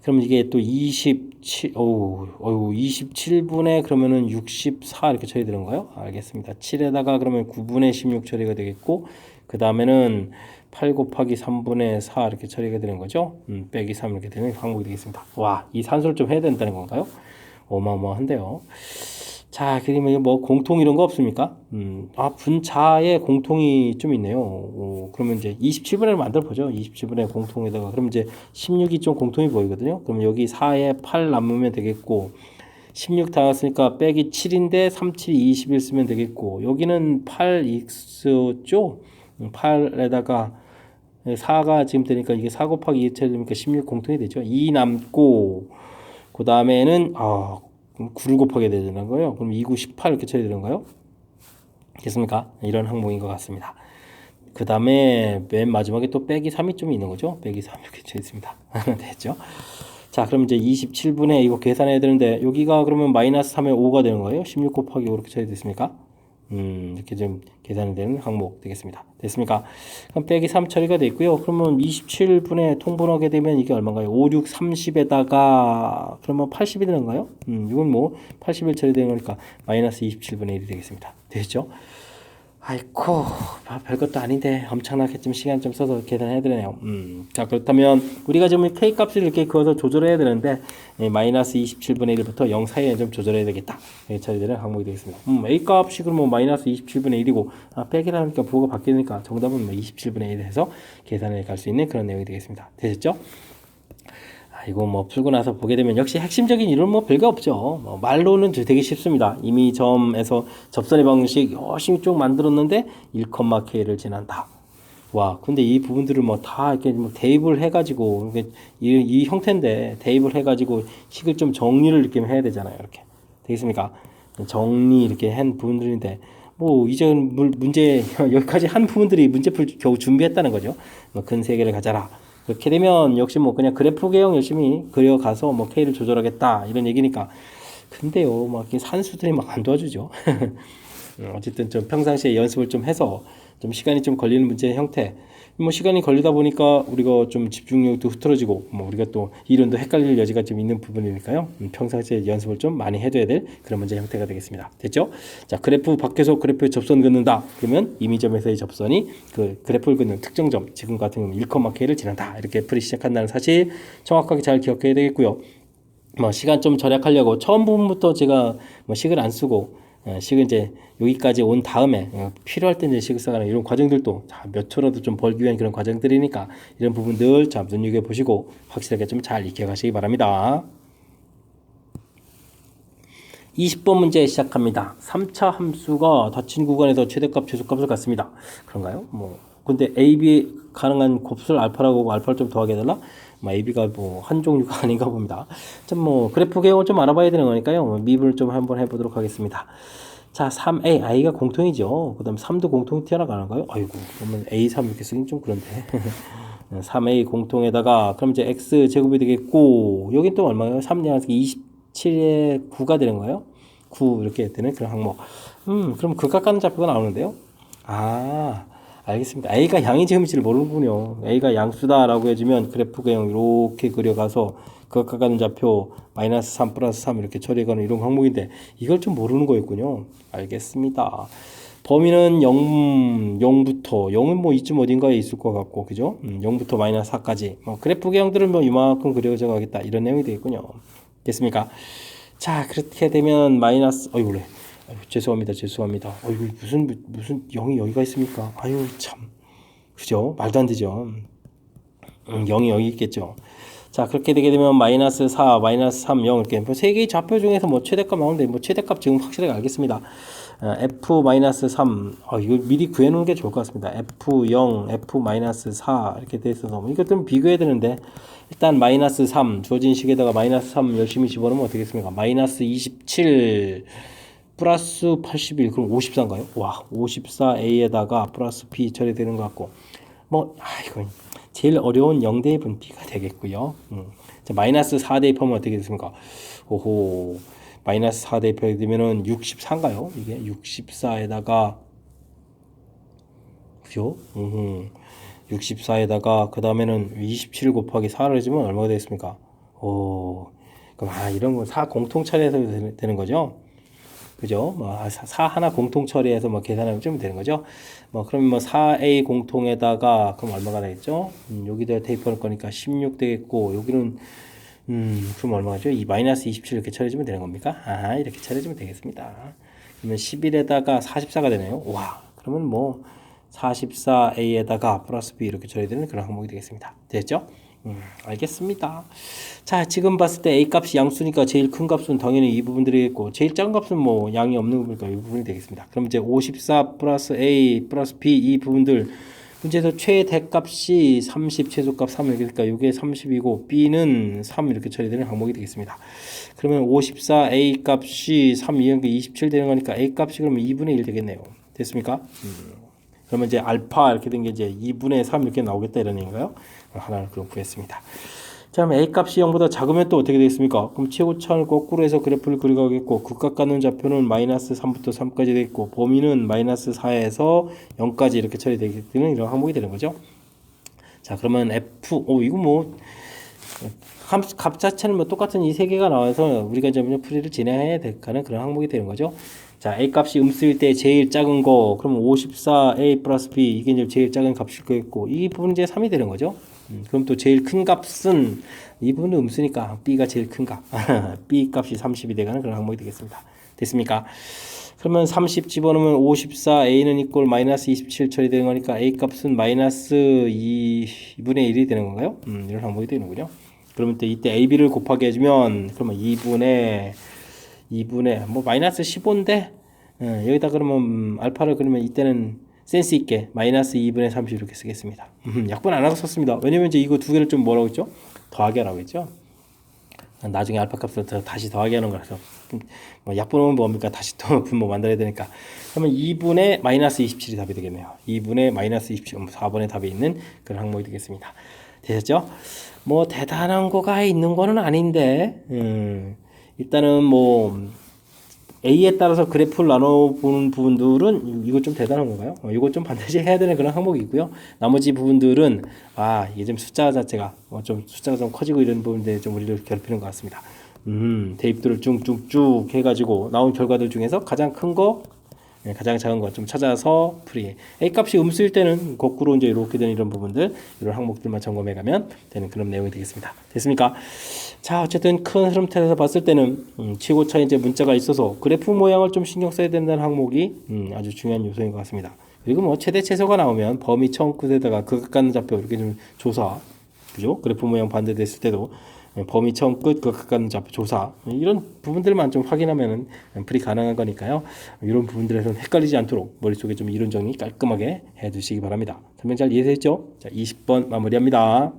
그럼 이게 또 27분의 그러면은 64 이렇게 처리되는 거예요? 알겠습니다. 7에다가 그러면 9분의 16 처리가 되겠고 그 다음에는 8 곱하기 3분의 4 이렇게 처리가 되는 거죠. 빼기 3 이렇게 되는 항목이 되겠습니다. 와, 이 산수를 좀 해야 된다는 건가요? 어마어마한데요. 자, 그러면 뭐 공통 이런 거 없습니까? 분자에 공통이 좀 있네요. 그러면 이제 27분해를 만들어 보죠. 27분의 공통에다가 그럼 이제 16이 좀 공통이 보이거든요. 그럼 여기 4에 8 남으면 되겠고 16 다 왔으니까 빼기 7인데 3, 7, 21 쓰면 되겠고 여기는 8x죠. 8에다가 4가 지금 되니까 이게 4 곱하기 2 되니까 16 공통이 되죠. 2 남고 그 다음에는 9를 곱하게 되는 거예요. 그럼 2, 9, 18 이렇게 쳐야 되는 거예요. 됐습니까? 이런 항목인 것 같습니다. 그 다음에 맨 마지막에 또 빼기 3이 좀 있는 거죠. 빼기 3 이렇게 쳐 있습니다. 됐죠? 자, 그럼 이제 27분의 이거 계산해야 되는데 여기가 그러면 마이너스 3에 5가 되는 거예요. 16 곱하기 5 이렇게 쳐야 됐습니까? 이렇게 좀 계산이 되는 항목 되겠습니다. 됐습니까? 그럼 빼기 3 처리가 되어 있고요. 그러면 27분에 통분하게 되면 이게 얼마인가요? 5, 6, 30에다가 그러면 80이 되는가요? 이건 뭐 80일 처리되는 거니까 마이너스 27분의 1이 되겠습니다. 되죠? 아이고, 별것도 아닌데 엄청나게 좀 시간 좀 써서 계산해야 되네요. 자, 그렇다면 우리가 지금 K 값을 이렇게 그어서 조절해야 되는데 마이너스 27분의 1부터 0 사이에 좀 조절해야 되겠다. 처리되는 항목이 되겠습니다. A 값이 그러면 마이너스 27분의 1이고 빼기라니까 부호가 바뀌니까 정답은 27분의 1 해서 계산해 갈 수 있는 그런 내용이 되겠습니다. 되셨죠? 이거 뭐 풀고 나서 보게 되면 역시 핵심적인 이론 뭐 별거 없죠. 말로는 되게 쉽습니다. 이미 점에서 접선의 방식 열심히 쭉 만들었는데 1,K를 지난다. 와, 근데 이 부분들을 뭐 다 이렇게 뭐 대입을 해가지고 이 형태인데 대입을 해가지고 식을 좀 정리를 이렇게 해야 되잖아요. 이렇게 되겠습니까? 정리 이렇게 한 부분들인데 뭐 이제 문제 여기까지 한 부분들이 문제풀 겨우 준비했다는 거죠. 근 3개를 가져라. 그렇게 되면 역시 뭐 그냥 그래프 개형 열심히 그려가서 뭐 K를 조절하겠다 이런 얘기니까. 근데요, 막 산수들이 막 안 도와주죠. 어쨌든 좀 평상시에 연습을 좀 해서 좀 시간이 좀 걸리는 문제 형태. 뭐 시간이 걸리다 보니까 우리가 좀 집중력도 흐트러지고 뭐 우리가 또 이론도 헷갈릴 여지가 좀 있는 부분이니까요. 평상시에 연습을 좀 많이 해둬야 될 그런 문제 형태가 되겠습니다. 됐죠? 자, 그래프 밖에서 그래프에 접선 긋는다. 그러면 이미점에서의 접선이 그 그래프를 긋는 특정 점, 지금 같은 경우는 1,K를 지난다. 이렇게 풀이 시작한다는 사실 정확하게 잘 기억해야 되겠고요. 뭐 시간 좀 절약하려고 처음 부분부터 제가 뭐 식을 안 쓰고 식을 이제 여기까지 온 다음에 필요할 때 이제 식을 써가는 이런 과정들도 몇 초라도 좀 벌기 위한 그런 과정들이니까 이런 부분들 자 눈여겨 보시고 확실하게 좀 잘 익혀가시기 바랍니다. 20번 문제 시작합니다. 3차 함수가 닫힌 구간에서 최대값, 최소값을 갖습니다. 그런가요? 뭐 근데 A, B 가능한 곱수를 알파라고 알파를 좀 더하게 해달라? AB가 뭐 한 종류가 아닌가 봅니다. 좀 뭐 그래프 개형을 좀 알아봐야 되는 거니까요. 미분을 좀 한번 해보도록 하겠습니다. 자, 3A, I가 공통이죠. 그 다음 3도 공통이 튀어나가는 거예요. 아이고, 그러면 A3 이렇게 쓰긴 좀 그런데. 3A 공통에다가 그럼 이제 X 제곱이 되겠고 여기 또 얼마예요? 3 27에 9가 되는 거예요. 9 이렇게 되는 그런 항목. 그럼 극각가는 좌표가 나오는데요. 알겠습니다. A가 양인지 음인지를 모르는군요. A가 양수다라고 해주면 그래프 그냥 이렇게 그려가서 극각가는 좌표 마이너스 3 플러스 3 이렇게 처리하는 이런 항목인데 이걸 좀 모르는 거였군요. 알겠습니다. 범위는 0부터 0은 뭐 이쯤 어딘가에 있을 것 같고 그죠? 0부터 마이너스 4까지 뭐 그래프 개형들은 뭐 이만큼 그려져 가겠다 이런 내용이 되겠군요. 됐습니까? 자 그렇게 되면 마이너스 그래. 죄송합니다. 어이구 무슨 0이 여기가 있습니까? 아유 참 그죠? 말도 안 되죠. 0이 여기 있겠죠. 자 그렇게 되게 되면 마이너스 4, 마이너스 3, 0 이렇게 뭐 세 개의 좌표 중에서 뭐 최대값 나오는데 뭐 최대값 지금 확실하게 알겠습니다. F-3 이거 미리 구해놓는 게 좋을 것 같습니다. F0, F-4 이렇게 돼 있어서 이것 좀 비교해야 되는데 일단 마이너스 3 주어진 식에다가 마이너스 3 열심히 집어넣으면 어떻게 겠습니까? 마이너스 27 플러스 81 그럼 54인가요? 와 54A에다가 플러스 B 처리되는 것 같고 이건 제일 어려운 0대입은 B가 되겠고요. 자, 마이너스 4 대입하면 어떻게 됐습니까? 오호 마이너스 4 대입하게 되면은 64인가요? 이게 64에다가 그죠? 64에다가 그 다음에는 27 곱하기 4를 해주면 얼마가 되겠습니까? 그럼 이런 거 4 공통 처리해서 되는 거죠? 그죠? 4 하나 공통 처리해서 계산하면 좀 되는 거죠? 그러면 4A 공통에다가 그럼 얼마가 되겠죠? 여기다 대입할 거니까 16 되겠고 여기는 그럼 얼마죠? 이 마이너스 27 이렇게 처리해주면 되는 겁니까? 이렇게 처리해주면 되겠습니다. 그러면 11에다가 44가 되네요. 와, 그러면 44A에다가 플러스 B 이렇게 처리되는 그런 항목이 되겠습니다. 됐죠? 알겠습니다. 자, 지금 봤을 때 A 값이 양수니까 제일 큰 값은 당연히 이 부분들이겠고 제일 작은 값은 양이 없는 부분이니까 이 부분이 되겠습니다. 그럼 이제 54 플러스 A 플러스 B 이 부분들 문제에서 최대값이 30 최소값 3 이렇게 이게 30이고 B는 3 이렇게 처리되는 항목이 되겠습니다. 그러면 54 A 값이 3 2한 게 27 되는 거니까 A 값이 그러면 2분의 1 되겠네요. 됐습니까? 그러면 이제 알파 이렇게 된 게 이제 2분의 3 이렇게 나오겠다 이런 얘기인가요? 하나를 그럼 구했습니다. 자, 그럼 A 값이 0보다 작으면 또 어떻게 되겠습니까? 그럼 최고차를 거꾸로 해서 그래프를 그려가겠고 극각가는 좌표는 마이너스 3부터 3까지 되겠고 범위는 마이너스 4에서 0까지 이렇게 처리되는 이런 항목이 되는 거죠. 자, 그러면 F 이거 값 자체는 똑같은 이 세 개가 나와서 우리가 이제 풀이를 진행해야 되는 그런 항목이 되는 거죠. 자, A 값이 음수일 때 제일 작은 거, 그러면 54A 플러스 B, 이게 이제 제일 작은 값일 거겠고, 이 부분은 이제 3이 되는 거죠. 그럼 또 제일 큰 값은, 이 부분은 음수니까 B가 제일 큰 값. B 값이 30이 되가는 그런 항목이 되겠습니다. 됐습니까? 그러면 30 집어넣으면 54A는 이꼴 마이너스 27 처리되는 거니까 A 값은 마이너스 2분의 1이 되는 건가요? 이런 항목이 되는군요. 그러면 또 이때 AB를 곱하게 해주면, 그러면 2분의 마이너스 15인데 여기다 그러면 알파를 그러면 이때는 센스 있게 마이너스 2분의 30 이렇게 쓰겠습니다. 약분 안 하고 썼습니다. 왜냐면 이제 이거 두 개를 좀 뭐라고 했죠? 더하게 하라고 했죠. 나중에 알파 값을 다시 더하게 하는 거라서 약분하면 뭡니까? 다시 또 분모 만들어야 되니까. 그러면 2분의 마이너스 27이 답이 되겠네요. 2분의 마이너스 27, 4번의 답이 있는 그런 항목이 되겠습니다. 되셨죠? 대단한 거가 있는 거는 아닌데 일단은 A에 따라서 그래프를 나눠보는 부분들은 이거 좀 대단한 건가요? 이거 좀 반드시 해야 되는 그런 항목이 있고요. 나머지 부분들은 이게 좀 숫자 자체가 좀 숫자가 좀 커지고 이런 부분들에 좀 우리를 괴롭히는 것 같습니다. 대입들을 쭉쭉쭉 해가지고 나온 결과들 중에서 가장 큰 거, 가장 작은 거 좀 찾아서 풀이. A 값이 음수일 때는 거꾸로 이제 이렇게 되는 이런 부분들, 이런 항목들만 점검해가면 되는 그런 내용이 되겠습니다. 됐습니까? 자, 어쨌든 큰 흐름틀에서 봤을 때는 최고차 이제 문자가 있어서 그래프 모양을 좀 신경 써야 된다는 항목이 아주 중요한 요소인 것 같습니다. 그리고 최대 최소가 나오면 범위 처음 끝에다가 극각가는 좌표 이렇게 좀 조사, 그죠? 그래프 모양 반대됐을 때도 범위 처음 끝 극각가는 좌표 조사 이런 부분들만 좀 확인하면은 풀이 가능한 거니까요. 이런 부분들에서는 헷갈리지 않도록 머릿속에 좀 이론 정리 깔끔하게 해두시기 바랍니다. 설명 잘 이해되셨죠? 자, 20번 마무리합니다.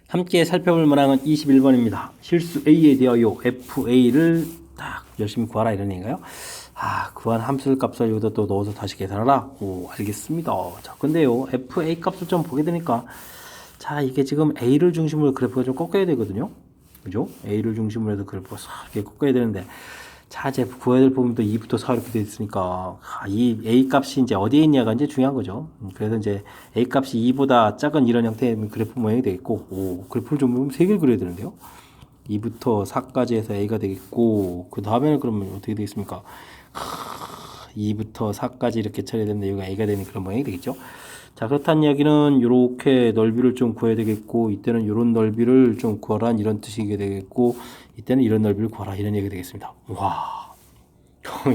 함께 살펴볼 문항은 21번입니다. 실수 A에 대하여 FA를 딱 열심히 구하라 이런 얘기인가요? 구한 함수 값을 여기다 또 넣어서 다시 계산하라. 알겠습니다. 자, 근데요, FA 값을 좀 보게 되니까 자, 이게 지금 A를 중심으로 그래프가 좀 꺾여야 되거든요. 그죠? A를 중심으로 해서 그래프 싹 이렇게 꺾어야 되는데, 자, 이제 구해야 될 부분도 2부터 4 이렇게 돼 있으니까, 이 A 값이 이제 어디에 있냐가 이제 중요한 거죠. 그래서 이제 A 값이 2보다 작은 이런 형태의 그래프 모양이 되겠고, 오, 그래프를 좀 보면 3개를 그려야 되는데요. 2부터 4까지 해서 A가 되겠고, 그 다음에는 그러면 어떻게 되겠습니까? 2부터 4까지 이렇게 처리해야 되는데, 여기가 A가 되는 그런 모양이 되겠죠. 자, 그렇다는 이야기는 이렇게 넓이를 좀 구해야 되겠고, 이때는 이런 넓이를 좀 구하라 이런 뜻이게 되겠고, 이때는 이런 넓이를 구하라 이런 얘기가 되겠습니다. 와,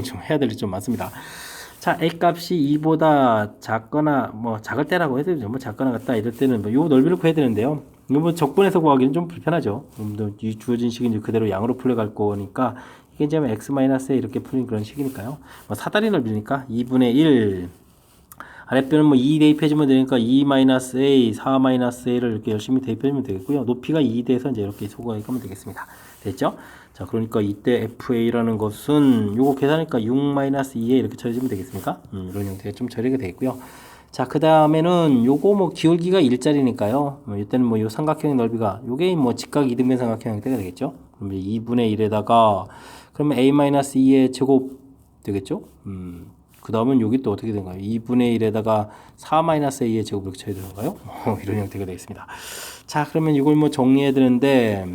좀 해야 될 일이 좀 많습니다. 자, A 값이 2보다 작거나 뭐 작을 때라고 해도 되죠. 뭐 작거나 같다 이럴 때는 뭐 요 넓이를 구해야 되는데요. 이거 뭐 적분해서 구하기는 좀 불편하죠. 이 주어진 식은 이제 그대로 양으로 풀려갈 거니까 이게 이제 x-에 이렇게 풀린 그런 식이니까요. 뭐 사다리 넓이니까 2분의 1 아랫변은 뭐 2 대입해주면 되니까 2-a, 4-a를 이렇게 열심히 대입해주면 되겠고요. 높이가 2대에서 이제 이렇게 소거하면 되겠습니다. 됐죠? 자, 그러니까 이때 FA라는 것은 요거 계산하니까 6-2에 이렇게 처리해주면 되겠습니까? 이런 형태가 좀 처리가 되겠고요. 자, 그 다음에는 요거 뭐 기울기가 1짜리니까요. 이때는 뭐 요 삼각형의 넓이가 요게 뭐 직각 이등변 삼각형 형태가 되겠죠? 그럼 2분의 1에다가 그러면 a-2의 제곱 되겠죠? 그 다음은 여기 또 어떻게 된가요? 2분의 1에다가 4-a의 제곱을 쳐야 되는 건가요? 이런 형태가 되겠습니다. 자, 그러면 이걸 뭐 정리해야 되는데,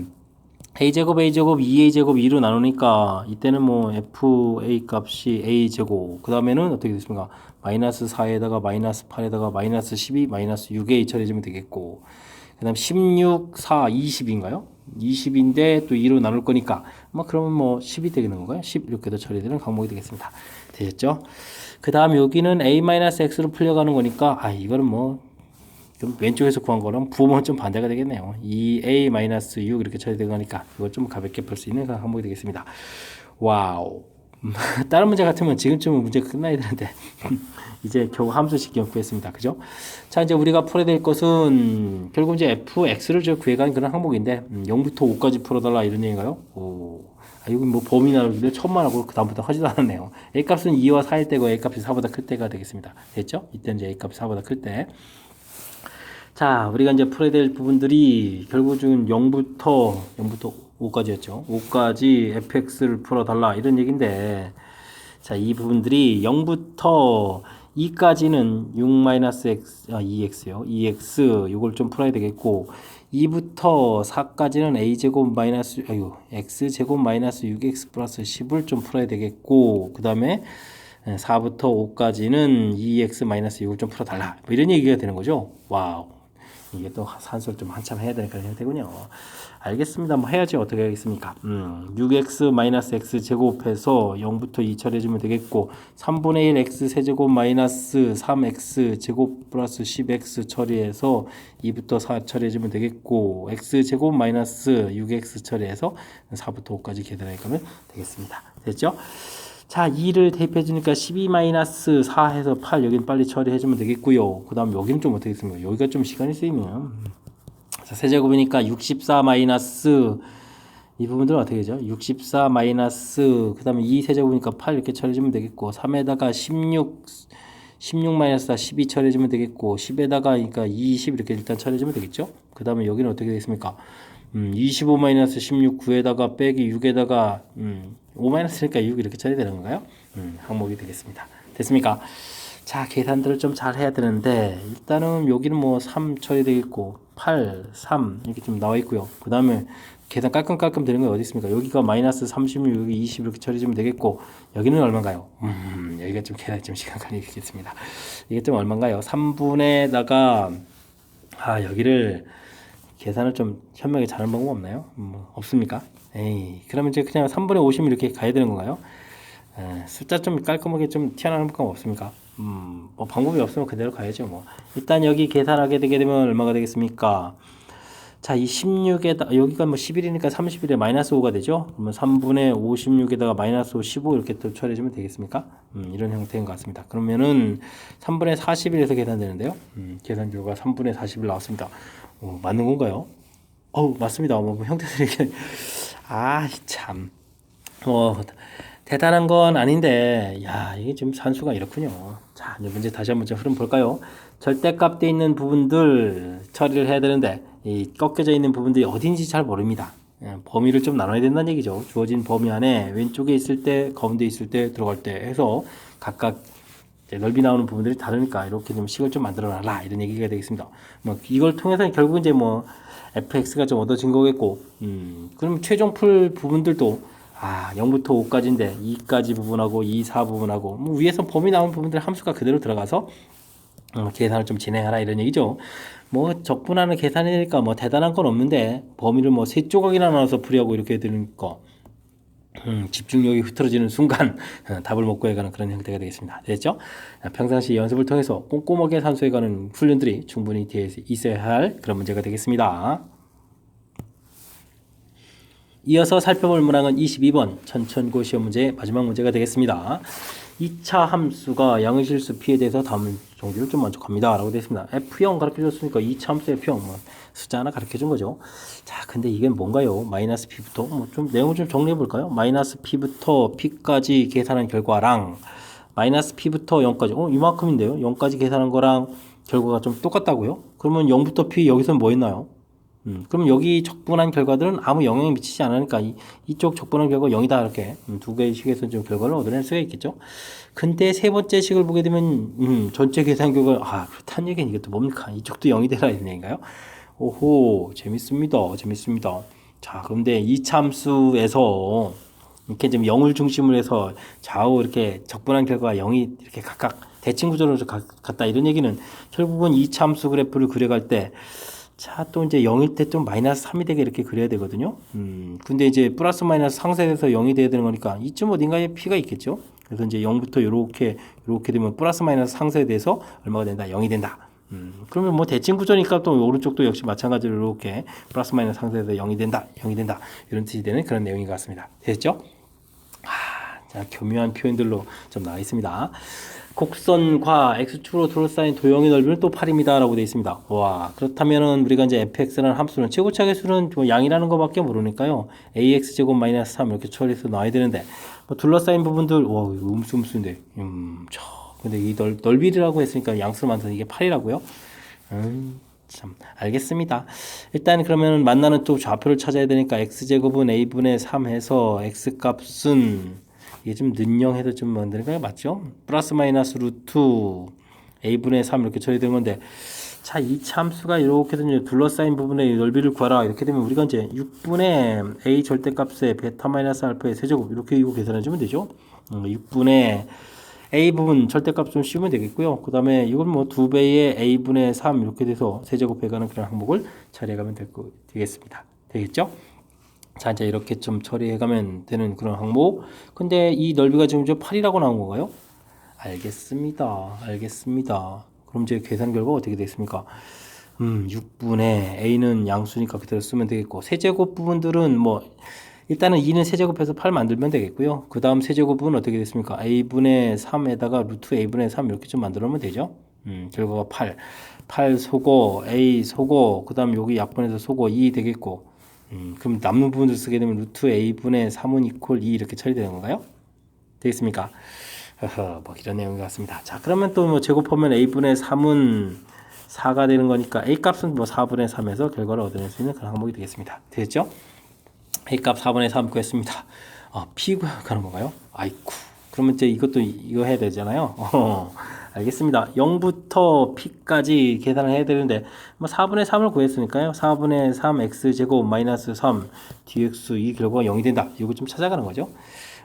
a제곱, 2a제곱 2로 나누니까, 이때는 뭐 fa 값이 a제곱, 그 다음에는 어떻게 됐습니까? 마이너스 4에다가 마이너스 8에다가 마이너스 12, 마이너스 6에 처리해주면 되겠고, 그 다음 16, 4, 20인가요? 20인데 또 2로 나눌 거니까, 뭐 그러면 뭐 10이 되는 건가요? 10 이렇게도 처리되는 항목이 되겠습니다. 되셨죠? 그 다음 여기는 a-x로 풀려가는 거니까 이거는 뭐 좀 왼쪽에서 구한 거랑 부호는 좀 반대가 되겠네요. 2a-6 이렇게 처리되는 거니까 이걸 좀 가볍게 풀 수 있는 항목이 되겠습니다. 와우. 다른 문제 같으면 지금쯤은 문제가 끝나야 되는데 이제 겨우 함수식 연구했습니다. 그죠? 자, 이제 우리가 풀어야 될 것은 결국 이제 fx를 구해가는 그런 항목인데 0부터 5까지 풀어달라 이런 얘기인가요? 여기 뭐 범위 나누기를 처음만 하고 그 다음부터 하지도 않았네요. A 값은 2와 4일 때고 A 값이 4보다 클 때가 되겠습니다. 됐죠? 이때 이제 A 값이 4보다 클 때. 자, 우리가 이제 풀어야 될 부분들이 결국은 0부터 5까지였죠. 5까지 fx를 풀어달라 이런 얘기인데, 자, 이 부분들이 0부터 2까지는 6-x, 2x요. 2x, 요걸 좀 풀어야 되겠고, 2부터 4까지는 a제곱 마이너스, x제곱 마이너스 6x 플러스 10을 좀 풀어야 되겠고, 그 다음에 4부터 5까지는 2x 마이너스 6을 좀 풀어달라. 뭐 이런 얘기가 되는 거죠. 와우. 이게 또 산수를 좀 한참 해야 되니까 되군요. 알겠습니다. 뭐 해야지 어떻게 하겠습니까? 6x 마이너스 x 제곱해서 0부터 2 처리해주면 되겠고 3분의 1 x 세제곱 마이너스 3x 제곱 플러스 10x 처리해서 2부터 4 처리해주면 되겠고 x 제곱 마이너스 6x 처리해서 4부터 5까지 계산하면 되겠습니다. 됐죠? 자, 2를 대입해 주니까 12-4 해서 8 여기는 빨리 처리해 주면 되겠고요. 그 다음 여기는 좀 어떻게 됐습니까? 여기가 좀 시간이 쓰이면 자, 세제곱이니까 64 마이너스 이 부분들은 어떻게 되죠? 64 마이너스 그 다음에 2 세제곱이니까 8 이렇게 처리해 주면 되겠고 3에다가 16 마이너스 4 12 처리해 주면 되겠고 10에다가 그러니까 20 이렇게 일단 처리해 주면 되겠죠? 그 다음에 여기는 어떻게 되겠습니까? 25 마이너스 16 9에다가 빼기 6에다가 5 마이너스니까 6 이렇게 처리되는 건가요? 항목이 되겠습니다. 됐습니까? 자, 계산들을 좀 잘 해야 되는데 일단은 여기는 뭐 3 처리되겠고 8, 3 이렇게 좀 나와 있고요. 그 다음에 계산 깔끔깔끔 되는 거 어디 있습니까? 여기가 마이너스 36, 여기 20 이렇게 처리해주면 되겠고 여기는 얼마인가요? 여기가 좀 계산이 좀 시간 걸리겠습니다. 이게 좀 얼마인가요? 3분에다가 여기를 계산을 좀 현명하게 잘하는 방법 없나요? 없습니까? 그러면 이제 그냥 3분의 50 이렇게 가야 되는 건가요? 숫자 좀 깔끔하게 좀 튀어나오는 방법 없습니까? 뭐 방법이 없으면 그대로 가야죠. 뭐 일단 여기 계산하게 되게 되면 얼마가 되겠습니까? 자, 이 16에다 여기가 뭐 11이니까 30일에 마이너스 5가 되죠. 그러면 3분의 56에다가 마이너스 5, 15 이렇게 또 처리해주면 되겠습니까? 이런 형태인 것 같습니다. 그러면은 3분의 40일에서 계산되는데요. 계산 결과 3분의 40일 나왔습니다. 맞는 건가요? 맞습니다. 뭐 형태들이 참. 대단한 건 아닌데, 이게 좀 산수가 이렇군요. 자, 이제 문제 다시 한번 좀 흐름 볼까요? 절대값 돼 있는 부분들 처리를 해야 되는데, 이 꺾여져 있는 부분들이 어딘지 잘 모릅니다. 범위를 좀 나눠야 된다는 얘기죠. 주어진 범위 안에 왼쪽에 있을 때, 가운데 있을 때, 들어갈 때 해서 각각 넓이 나오는 부분들이 다르니까 이렇게 좀 식을 좀 만들어 놔라 이런 얘기가 되겠습니다. 뭐 이걸 통해서 결국 이제 뭐 fx가 좀 얻어진 거겠고, 그럼 최종 풀 부분들도 0부터 5까지인데 2까지 부분하고 2, 4 부분하고 뭐 위에서 범위 나온 부분들 함수가 그대로 들어가서 계산을 좀 진행하라 이런 얘기죠. 뭐 적분하는 계산이 되니까 뭐 대단한 건 없는데 범위를 뭐 세 조각이나 나눠서 풀이하고 이렇게 되는 거 집중력이 흐트러지는 순간 답을 못 구해가는 그런 형태가 되겠습니다. 됐죠? 평상시 연습을 통해서 꼼꼼하게 산수해가는 훈련들이 충분히 뒤에 있어야 할 그런 문제가 되겠습니다. 이어서 살펴볼 문항은 22번 천천고 시험 문제의 마지막 문제가 되겠습니다. 2차 함수가 양의실수 p에 대해서 다음 종류를 좀 만족합니다 라고 되어 있습니다. F0 가르쳐줬으니까 2차 함수 F0 뭐 숫자 하나 가르쳐준 거죠. 자, 근데 이게 뭔가요? 마이너스 p부터 뭐 좀 내용을 좀 정리해 볼까요? 마이너스 p부터 p까지 계산한 결과랑 마이너스 p부터 0까지 이만큼인데요. 0까지 계산한 거랑 결과가 좀 똑같다고요? 그러면 0부터 p 여기서는 뭐 했나요? 그럼 여기 적분한 결과들은 아무 영향이 미치지 않으니까 이쪽 적분한 결과 0이다 이렇게 두 개의 식에서 좀 결과를 얻어낼 수가 있겠죠. 근데 세 번째 식을 보게 되면 전체 계산 결과 그렇다는 얘기는 이것도 뭡니까? 이쪽도 0이 되라 이런 얘기인가요? 오호, 재밌습니다. 자, 그런데 이 참수에서 이렇게 좀 0을 중심으로 해서 좌우 이렇게 적분한 결과가 0이 이렇게 각각 대칭 구조로 같다 이런 얘기는 결국은 이 참수 그래프를 그려갈 때 자, 또 이제 0일 때 좀 마이너스 3이 되게 이렇게 그려야 되거든요. 근데 이제 플러스 마이너스 상쇄돼서 0이 돼야 되는 거니까 이쯤 어딘가에 p가 있겠죠. 그래서 이제 0부터 이렇게 되면 플러스 마이너스 상쇄돼서 얼마가 된다? 0이 된다. 그러면 뭐 대칭 구조니까 또 오른쪽도 역시 마찬가지로 이렇게 플러스 마이너스 상쇄돼서 0이 된다. 이런 뜻이 되는 그런 내용인 것 같습니다. 됐죠? 자, 교묘한 표현들로 좀 나와 있습니다. 곡선과 x축으로 둘러싸인 도형의 넓이는 또 8입니다 라고 되어 있습니다. 와, 그렇다면은 우리가 이제 fx라는 함수는 최고차의 수는 뭐 양이라는 것밖에 모르니까요. ax 제곱 마이너스 3 이렇게 처리해서 나와야 되는데 뭐 둘러싸인 부분들 음수인데 근데 이 넓이라고 했으니까 양수로 만드는 이게 8이라고요? 참 알겠습니다. 일단 그러면 만나는 또 좌표를 찾아야 되니까 x제곱은 a분의 3 해서 x값은 이게 좀 는영해도 좀 만드는 거 맞죠? 플러스 마이너스 루트 a분의 3 이렇게 처리된 건데 자, 이 참수가 이렇게 되면 둘러싸인 부분의 넓이를 구하라 이렇게 되면 우리가 이제 6분의 a 절대값의 베타 마이너스 알파의 세제곱 이렇게 이거 계산해 주면 되죠? 6분의 a 부분 절대값 좀 씌우면 되겠고요. 그 다음에 이건 뭐 2배의 a분의 3 이렇게 돼서 세제곱해가는 그런 항목을 처리해가면 되겠습니다. 되겠죠? 자, 이제 이렇게 좀 처리해가면 되는 그런 항목. 근데 이 넓이가 지금 8이라고 나온 건가요? 알겠습니다. 그럼 이제 계산 결과 어떻게 되겠습니까? 6분의 a는 양수니까 그대로 쓰면 되겠고 세제곱 부분들은 뭐 일단은 2는 세제곱해서 8 만들면 되겠고요. 그 다음 세제곱은 어떻게 됐습니까? a분의 3에다가 루트 a분의 3 이렇게 좀 만들어 놓으면 되죠. 결과가 8 소거 a 소거 그 다음 여기 약분해서 소거 2 되겠고 그럼 남는 부분을 쓰게 되면 루트 a분의 3은 이퀄 2 이렇게 처리되는 건가요? 되겠습니까? 뭐 이런 내용 같습니다. 자, 그러면 또 뭐 제곱하면 a분의 3은 4가 되는 거니까 a 값은 뭐 4분의 3에서 결과를 얻어낼 수 있는 그런 항목이 되겠습니다. 되겠죠? a 값 4분의 3 구했습니다. p 구하는 건가요? 아이쿠. 그러면 이제 이거 해야 되잖아요. 알겠습니다. 0부터 p까지 계산을 해야 되는데 뭐 4분의 3을 구했으니까요. 4분의 3 x제곱 마이너스 3 dx 이 결과가 0이 된다. 이거 좀 찾아가는 거죠.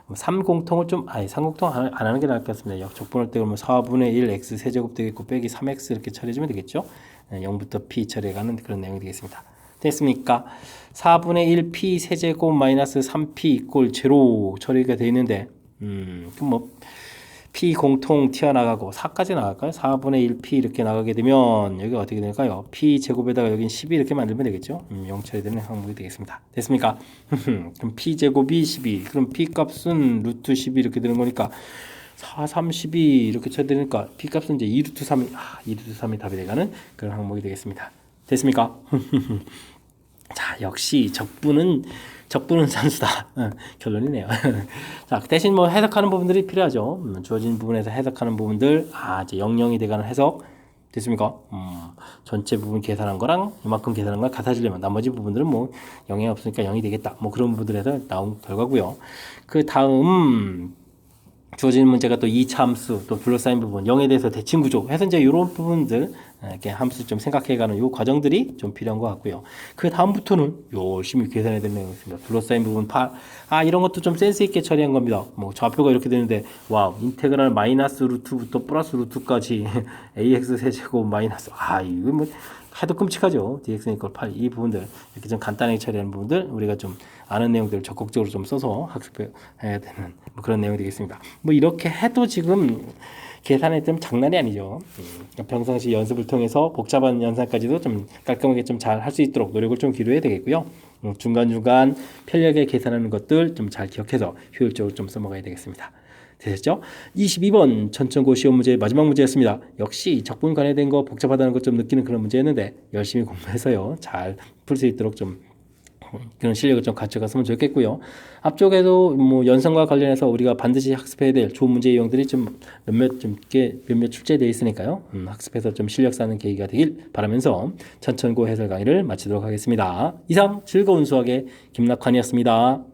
3공통을 3공통 안 하는 게 나을 것 같습니다. 적분할 때 그러면 4분의 1 x 세제곱 되겠고 빼기 3x 이렇게 처리해주면 되겠죠. 0부터 p 처리해가는 그런 내용이 되겠습니다. 됐습니까? 4분의 1 p 세제곱 마이너스 3p 이꼴 제로 처리가 되어 있는데 그럼 뭐 p 공통 튀어나가고 4까지 나갈까요? 4분의 1 p 이렇게 나가게 되면 여기가 어떻게 될까요? p 제곱에다가 여긴 12 이렇게 만들면 되겠죠? 0 처리되는 항목이 되겠습니다. 됐습니까? 그럼 p 제곱이 12 그럼 p 값은 루트 12 이렇게 되는 거니까 4, 3, 12 이렇게 처리되니까 p 값은 이제 2루트 3이 2루트 3이 답이 돼가는 그런 항목이 되겠습니다. 됐습니까? 자, 역시 적분은 산수다. 결론이네요. 자, 대신 뭐 해석하는 부분들이 필요하죠. 주어진 부분에서 해석하는 부분들, 이제 00이 돼가는 해석, 됐습니까? 전체 부분 계산한 거랑 이만큼 계산한 걸 같아지려면 나머지 부분들은 뭐 영향이 없으니까 0이 되겠다. 뭐 그런 부분들에서 나온 결과고요. 그 다음 주어지는 문제가 또 2차 함수, 또 둘러싸인 부분, 0에 대해서 대칭 구조 해서 이제 이런 부분들 이렇게 함수 좀 생각해가는 요 과정들이 좀 필요한 것 같고요. 그 다음부터는 열심히 계산해야 되는 내용이 있습니다. 둘러싸인 부분 이런 것도 좀 센스 있게 처리한 겁니다. 뭐 좌표가 이렇게 되는데 와우, 인테그랄 마이너스 루트부터 플러스 루트까지 ax 세제곱 마이너스 이거 뭐 해도 끔찍하죠. dx는 이퀄 8. 이 부분들 이렇게 좀 간단하게 처리하는 부분들 우리가 좀 아는 내용들을 적극적으로 좀 써서 학습해야 되는 뭐 그런 내용이 되겠습니다. 뭐 이렇게 해도 지금 계산이 좀 장난이 아니죠. 평상시 연습을 통해서 복잡한 연산까지도 좀 깔끔하게 좀 잘 할 수 있도록 노력을 좀 기울여야 되겠고요. 중간중간 편리하게 계산하는 것들 좀 잘 기억해서 효율적으로 좀 써먹어야 되겠습니다. 되셨죠? 22번 천천고 시험 문제의 마지막 문제였습니다. 역시 적분 관련된 거 복잡하다는 것 좀 느끼는 그런 문제였는데 열심히 공부해서요. 잘 풀 수 있도록 좀 그런 실력을 좀 가져갔으면 좋겠고요. 앞쪽에도 뭐 연산과 관련해서 우리가 반드시 학습해야 될 좋은 문제 유형들이 좀 몇몇 출제되어 있으니까요. 학습해서 좀 실력 쌓는 계기가 되길 바라면서 천천고 해설 강의를 마치도록 하겠습니다. 이상 즐거운 수학의 김낙환이었습니다.